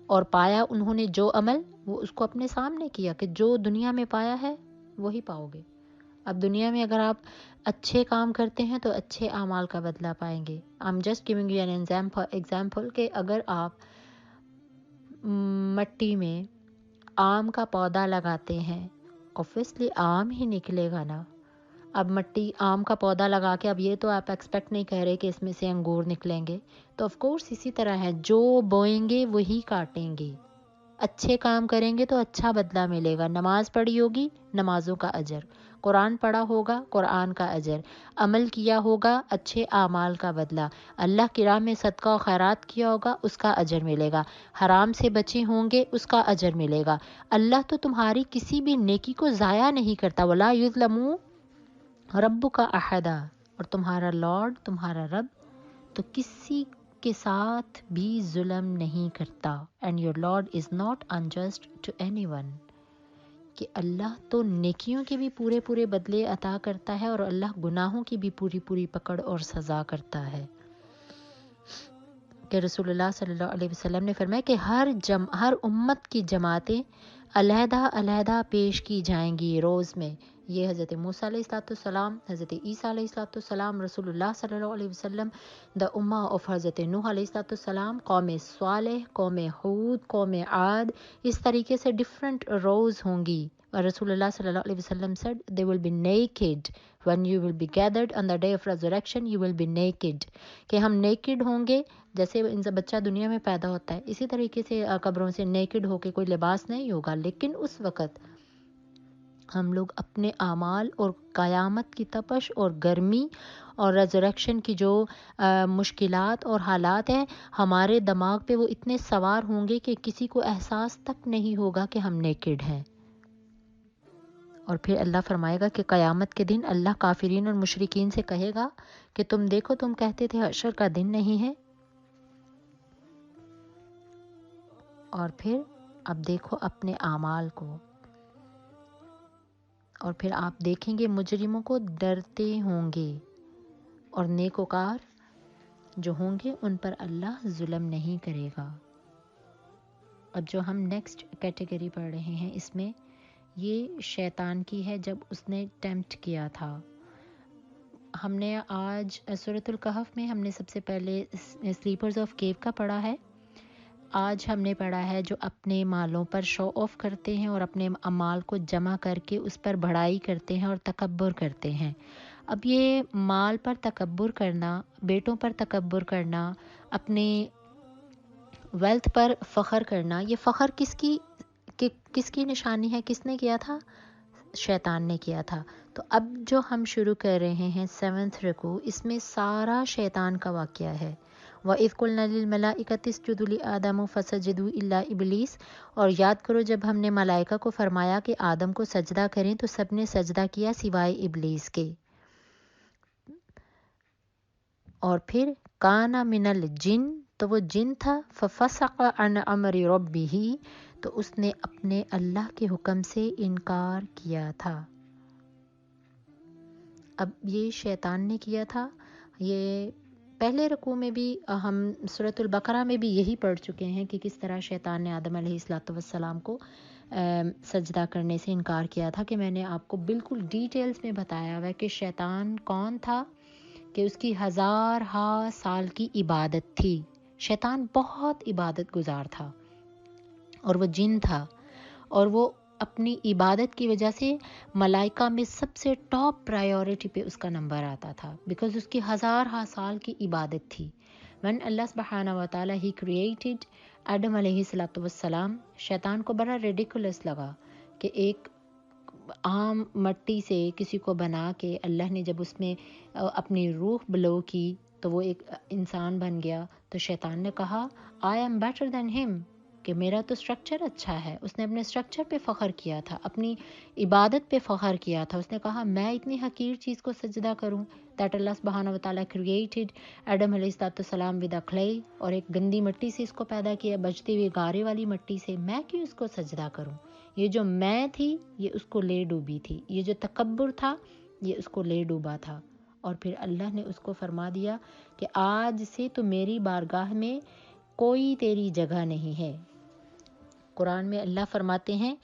اور پایا انہوں نے جو عمل وہ اس کو اپنے سامنے کیا، کہ جو دنیا میں پایا ہے وہی پاؤ گے۔ اب دنیا میں اگر آپ اچھے کام کرتے ہیں تو اچھے اعمال کا بدلہ پائیں گے۔ I'm just giving you an example کہ اگر آپ مٹی میں آم کا پودا لگاتے ہیں، obviously آم ہی نکلے گا نا۔ اب مٹی آم کا پودا لگا کے اب یہ تو آپ ایکسپیکٹ نہیں کر رہے کہ اس میں سے انگور نکلیں گے، تو آف کورس اسی طرح ہے، جو بوئیں گے وہی کاٹیں گے۔ اچھے کام کریں گے تو اچھا بدلہ ملے گا، نماز پڑھی ہوگی نمازوں کا اجر، قرآن پڑھا ہوگا قرآن کا اجر، عمل کیا ہوگا اچھے اعمال کا بدلہ، اللہ کی راہ میں صدقہ و خیرات کیا ہوگا اس کا اجر ملے گا، حرام سے بچے ہوں گے اس کا اجر ملے گا۔ اللہ تو تمہاری کسی بھی نیکی کو ضائع نہیں کرتا، وَلَا يُظْلَمُ رَبُّكَ أَحَدًا، اور تمہارا لارڈ، تمہارا رب تو کسی کے ساتھ بھی ظلم نہیں کرتا۔ And your lord is not unjust to anyone, کہ اللہ تو نیکیوں کے بھی پورے پورے بدلے عطا کرتا ہے اور اللہ گناہوں کی بھی پوری پوری پکڑ اور سزا کرتا ہے۔ کہ رسول اللہ صلی اللہ علیہ وسلم نے فرمایا کہ ہر امت کی جماعتیں علیحدہ علیحدہ پیش کی جائیں گی روز میں۔ یہ حضرت موسیٰ علیہ السلام، حضرت عیسیٰ علیہ السلام، رسول اللہ صلی اللہ علیہ وسلم، دا امہ آف حضرت نوح علیہ السلام، قوم صالح، قوم ہود، قوم عاد، اس طریقے سے ڈفرنٹ روز ہوں گی۔ اور رسول اللہ صلی اللہ علیہ وسلم said they will be naked when you will be gathered on the day of resurrection you will be naked، کہ ہم نیکڈ ہوں گے، جیسے ان سے بچہ دنیا میں پیدا ہوتا ہے اسی طریقے سے قبروں سے نیکڈ ہو کے، کوئی لباس نہیں ہوگا، لیکن اس وقت ہم لوگ اپنے اعمال اور قیامت کی تپش اور گرمی اور ریزریکشن کی جو مشکلات اور حالات ہیں ہمارے دماغ پہ وہ اتنے سوار ہوں گے کہ کسی کو احساس تک نہیں ہوگا کہ ہم نیکڈ ہیں۔ اور پھر اللہ فرمائے گا کہ قیامت کے دن اللہ کافرین اور مشرکین سے کہے گا کہ تم دیکھو تم کہتے تھے حشر کا دن نہیں ہے، اور پھر اب دیکھو اپنے اعمال کو، اور پھر آپ دیکھیں گے مجرموں کو ڈرتے ہوں گے، اور نیکوکار جو ہوں گے ان پر اللہ ظلم نہیں کرے گا۔ اب جو ہم نیکسٹ کیٹیگری پڑھ رہے ہیں اس میں یہ شیطان کی ہے، جب اس نے ٹیمپٹ کیا تھا۔ ہم نے آج سورۃ الکہف میں ہم نے سب سے پہلے سلیپرز آف کیو کا پڑھا ہے، آج ہم نے پڑھا ہے جو اپنے مالوں پر شو آف کرتے ہیں اور اپنے امال کو جمع کر کے اس پر بڑائی کرتے ہیں اور تکبر کرتے ہیں۔ اب یہ مال پر تکبر کرنا، بیٹوں پر تکبر کرنا، اپنے ویلتھ پر فخر کرنا، یہ فخر کس کی نشانی ہے؟ کس نے کیا تھا؟ شیطان نے کیا تھا۔ تو اب جو ہم شروع کر رہے ہیں 7th رکوع، اس میں سارا شیطان کا واقعہ ہے۔ وَإِذْ قُلْنَا لِلْمَلَائِكَةِ اسْجُدُوا لِآدَمَ فَسَجَدُوا إِلَّا إِبْلِيسَ، اور یاد کرو جب ہم نے ملائکہ کو فرمایا کہ آدم کو سجدہ کریں تو سب نے سجدہ کیا سوائے ابلیس کے۔ اور پھر کَانَ مِنَ الْجِنِّ، تو وہ جن تھا، فَفَسَقَ عَنْ أَمْرِ رَبِّهِ، تو اس نے اپنے اللہ کے حکم سے انکار کیا تھا۔ اب یہ شیطان نے کیا تھا، یہ پہلے رکوع میں بھی ہم سورۃ البقرہ میں بھی یہی پڑھ چکے ہیں کہ کس طرح شیطان نے آدم علیہ السلام کو سجدہ کرنے سے انکار کیا تھا کہ میں نے آپ کو بالکل ڈیٹیلز میں بتایا ہوا ہے کہ شیطان کون تھا، کہ اس کی 1000 سال کی عبادت تھی. شیطان بہت عبادت گزار تھا اور وہ جن تھا، اور وہ اپنی عبادت کی وجہ سے ملائکہ میں سب سے ٹاپ پرائیورٹی پہ اس کا نمبر آتا تھا، بیکاز اس کی 1000 سال کی عبادت تھی. when اللہ سبحانہ و تعالیٰ ہی کریٹڈ آدم علیہ السلام، شیطان کو بڑا ریڈیکولس لگا کہ ایک عام مٹی سے کسی کو بنا کے اللہ نے جب اس میں اپنی روح بلو کی تو وہ ایک انسان بن گیا. تو شیطان نے کہا آئی ایم بیٹر دین ہم، کہ میرا تو سٹرکچر اچھا ہے. اس نے اپنے سٹرکچر پہ فخر کیا تھا، اپنی عبادت پہ فخر کیا تھا. اس نے کہا میں اتنی حقیر چیز کو سجدہ کروں. دیٹ اللہ سبحانہ و تعالیٰ کریٹڈ آدم علیہ السلام ود کلے، اور ایک گندی مٹی سے اس کو پیدا کیا، بجتی ہوئی گارے والی مٹی سے. میں کیوں اس کو سجدہ کروں؟ یہ جو میں تھی یہ اس کو لے ڈوبی تھی، یہ جو تکبر تھا یہ اس کو لے ڈوبا تھا. اور پھر اللہ نے اس کو فرما دیا کہ آج سے تو میری بارگاہ میں کوئی تیری جگہ نہیں ہے. قرآن میں اللہ فرماتے ہیں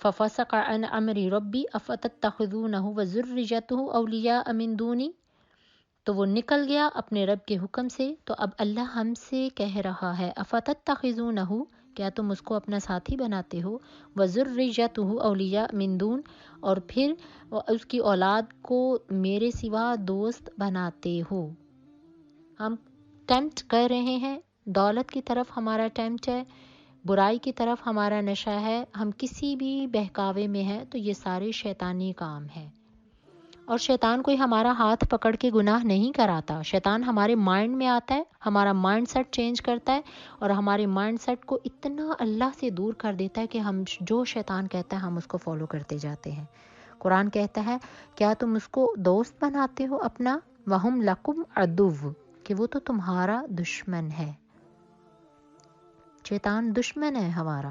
فَفَسَقَ عَنْ أَمْرِ رَبِّ أَفَتَتَّخِذُونَهُ وَذُرِّيَّتَهُ أَوْلِيَاءَ مِن دُونِي، تو وہ نکل گیا اپنے رب کے حکم سے. تو اب اللہ ہم سے کہہ رہا ہے أَفَتَتَّخِذُونَهُ، کیا تم اس کو اپنا ساتھی بناتے ہو، وَذُرِّيَّتَهُ أَوْلِيَاءَ مِن دُون، اور پھر اس کی اولاد کو میرے سوا دوست بناتے ہو. ہم ٹیمپٹ کر رہے ہیں، دولت کی طرف ہمارا ٹیمپٹ ہے، برائی کی طرف ہمارا نشہ ہے، ہم کسی بھی بہکاوے میں ہیں، تو یہ سارے شیطانی کام ہیں. اور شیطان کوئی ہمارا ہاتھ پکڑ کے گناہ نہیں کراتا. شیطان ہمارے مائنڈ میں آتا ہے، ہمارا مائنڈ سیٹ چینج کرتا ہے، اور ہمارے مائنڈ سیٹ کو اتنا اللہ سے دور کر دیتا ہے کہ ہم جو شیطان کہتا ہے ہم اس کو فالو کرتے جاتے ہیں. قرآن کہتا ہے کیا تم اس کو دوست بناتے ہو اپنا، وَهُمْ لَكُمْ عَدُوٌّ، کہ وہ تو تمہارا دشمن ہے. شیطان دشمن ہے ہمارا،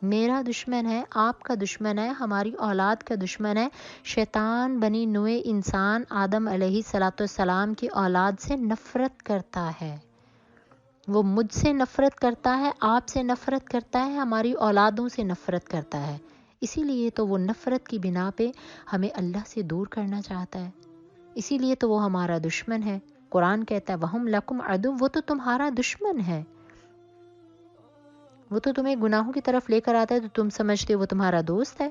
میرا دشمن ہے، آپ کا دشمن ہے، ہماری اولاد کا دشمن ہے. شیطان بنی نوع انسان آدم علیہ السلام کی اولاد سے نفرت کرتا ہے. وہ مجھ سے نفرت کرتا ہے، آپ سے نفرت کرتا ہے، ہماری اولادوں سے نفرت کرتا ہے. اسی لیے تو وہ نفرت کی بنا پہ ہمیں اللہ سے دور کرنا چاہتا ہے، اسی لیے تو وہ ہمارا دشمن ہے. قرآن کہتا ہے وَهُمْ لَكُمْ عَدُوٌّ، وہ تو تمہارا دشمن ہے. وہ تو تمہیں گناہوں کی طرف لے کر آتا ہے تو تم سمجھتے ہو وہ تمہارا دوست ہے.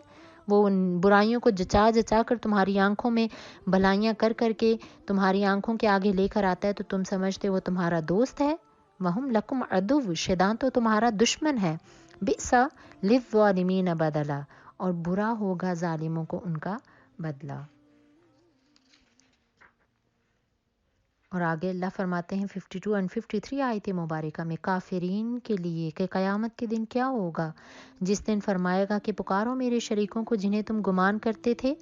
وہ ان برائیوں کو جچا جچا کر تمہاری آنکھوں میں بھلائیاں کر کر کے تمہاری آنکھوں کے آگے لے کر آتا ہے تو تم سمجھتے ہو وہ تمہارا دوست ہے. وَهُمْ لَكُمْ عَدُوٌّ، شیطان تو تمہارا دشمن ہے. بِئْسَ لِلظَّالِمِينَ بَدَلًا، اور برا ہوگا ظالموں کو ان کا بدلہ. اور آگے اللہ فرماتے ہیں 52 اور 53 آیت مبارکہ میں کافرین کے لیے کہ قیامت کے دن کیا ہوگا، جس دن فرمائے گا کہ پکارو میرے شریکوں کو جنہیں تم گمان کرتے تھے،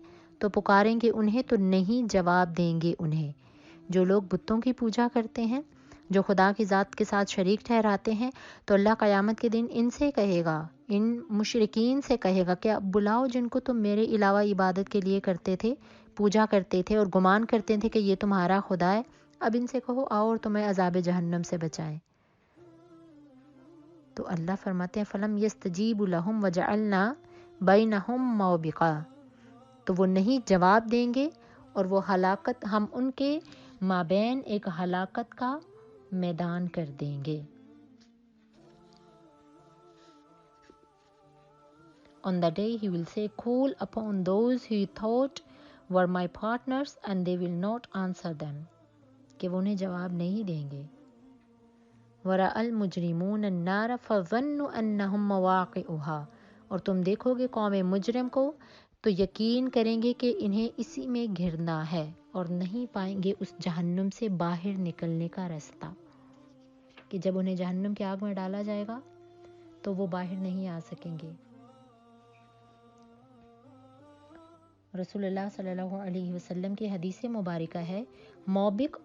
تو پکاریں گے انہیں تو نہیں جواب دیں گے انہیں. جو لوگ بتوں کی پوجا کرتے ہیں، جو خدا کی ذات کے ساتھ شریک ٹھہراتے ہیں، تو اللہ قیامت کے دن ان سے کہے گا، ان مشرکین سے کہے گا کہ اب بلاؤ جن کو تم میرے علاوہ عبادت کے لیے کرتے تھے، پوجا کرتے تھے اور گمان کرتے تھے کہ یہ تمہارا خدا ہے، اب ان سے کہو آؤ اور تمہیں عذاب جہنم سے بچائیں. تو اللہ فرماتے ہیں فَلَمْ يَسْتَجِيبُوا لَهُمْ وَجَعَلْنَا بَيْنَهُمْ مَوْبِقًا، تو وہ نہیں جواب دیں گے اور وہ ہلاکت، ہم ان کے مابین ایک ہلاکت کا میدان کر دیں گے. On the day he will say, call upon those who thought were my partners and they will not answer them، کہ وہ انہیں جواب نہیں دیں گے. وَرَأَى الْمُجْرِمُونَ النَّارَ فَظَنُّوا أَنَّهُمْ مَوَاقِعُهَا، اور تم دیکھو گے قوم مجرم کو تو یقین کریں گے کہ انہیں اسی میں گھرنا ہے اور نہیں پائیں گے اس جہنم سے باہر نکلنے کا راستہ، کہ جب انہیں جہنم کی آگ میں ڈالا جائے گا تو وہ باہر نہیں آ سکیں گے. رسول اللہ صلی اللہ علیہ وسلم کی حدیث مبارکہ ہے موبق،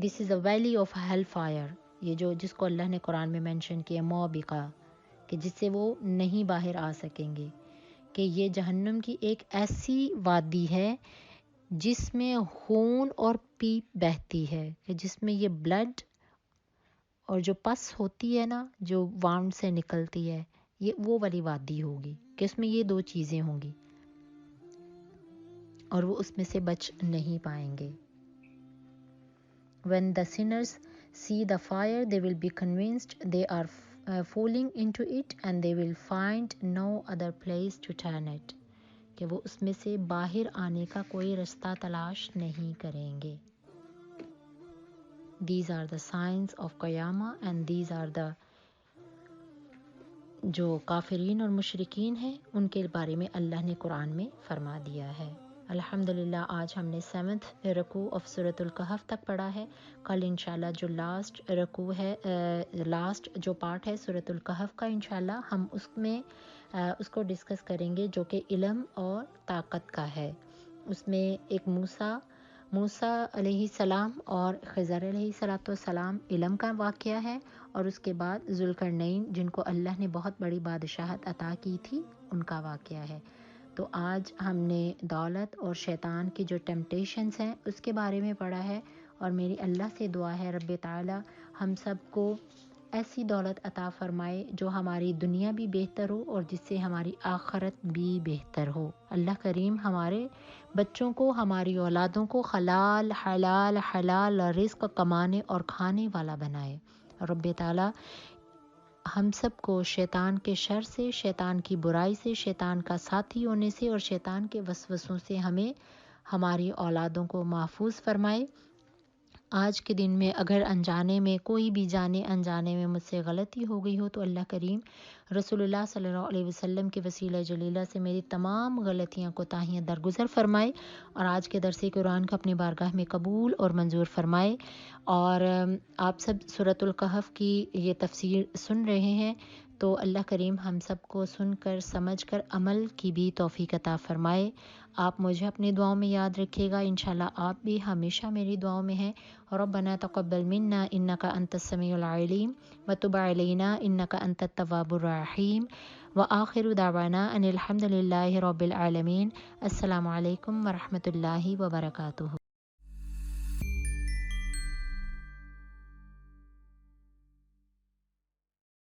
دس از اے ویلی آف ہیل فائر، یہ جو جس کو اللہ نے قرآن میں مینشن کیا موبقہ، کہ جس سے وہ نہیں باہر آ سکیں گے، کہ یہ جہنم کی ایک ایسی وادی ہے جس میں خون اور پیپ بہتی ہے، کہ جس میں یہ بلڈ اور جو پس ہوتی ہے نا، جو وانڈ سے نکلتی ہے، یہ وہ والی وادی ہوگی. کہ اس میں یہ 2 چیزیں ہوں گی اور وہ اس میں سے بچ نہیں پائیں گے. When the sinners see the fire, they will be convinced they are falling into it and they will find no other place to turn it. کہ وہ اس میں سے باہر آنے کا کوئی رستہ تلاش نہیں کریں گے. These are the signs of قیامہ and these are the جو کافرین اور مشرکین ہیں ان کے بارے میں اللہ نے قرآن میں فرما دیا ہے. الحمدللہ آج ہم نے 7th رکوع آف سورۃ الکہف تک پڑھا ہے. کل انشاءاللہ جو لاسٹ رکوع ہے، لاسٹ جو پارٹ ہے سورۃ الکہف کا، انشاءاللہ ہم اس میں اس کو ڈسکس کریں گے جو کہ علم اور طاقت کا ہے. اس میں ایک موسیٰ علیہ السلام اور خضر علیہ السلام علم کا واقعہ ہے، اور اس کے بعد ذوالقرنین جن کو اللہ نے بہت بڑی بادشاہت عطا کی تھی ان کا واقعہ ہے. تو آج ہم نے دولت اور شیطان کی جو ٹیمپٹیشنز ہیں اس کے بارے میں پڑھا ہے، اور میری اللہ سے دعا ہے رب تعالی ہم سب کو ایسی دولت عطا فرمائے جو ہماری دنیا بھی بہتر ہو اور جس سے ہماری آخرت بھی بہتر ہو. اللہ کریم ہمارے بچوں کو، ہماری اولادوں کو حلال رزق کمانے اور کھانے والا بنائے. رب تعالی ہم سب کو شیطان کے شر سے، شیطان کی برائی سے، شیطان کا ساتھی ہونے سے اور شیطان کے وسوسوں سے ہمیں، ہماری اولادوں کو محفوظ فرمائے. آج کے دن میں اگر انجانے میں کوئی بھی جانے انجانے میں مجھ سے غلطی ہو گئی ہو تو اللہ کریم رسول اللہ صلی اللہ علیہ وسلم کے وسیلہ جلیلہ سے میری تمام غلطیاں کوتاہیاں درگزر فرمائے، اور آج کے درس قرآن کو اپنی بارگاہ میں قبول اور منظور فرمائے. اور آپ سب سورۃ الکہف کی یہ تفسیر سن رہے ہیں تو اللہ کریم ہم سب کو سن کر سمجھ کر عمل کی بھی توفیق عطا فرمائے. آپ مجھے اپنی دعاؤں میں یاد رکھیے گا، انشاءاللہ آپ بھی ہمیشہ میری دعاؤں میں ہیں. ربنا تقبل منا انک انت السمیع العلیم وتب علینا انک انت التواب الرحیم وآخر دعوانا ان الحمد للہ رب العالمین. السلام علیکم ورحمۃ اللہ وبرکاتہ.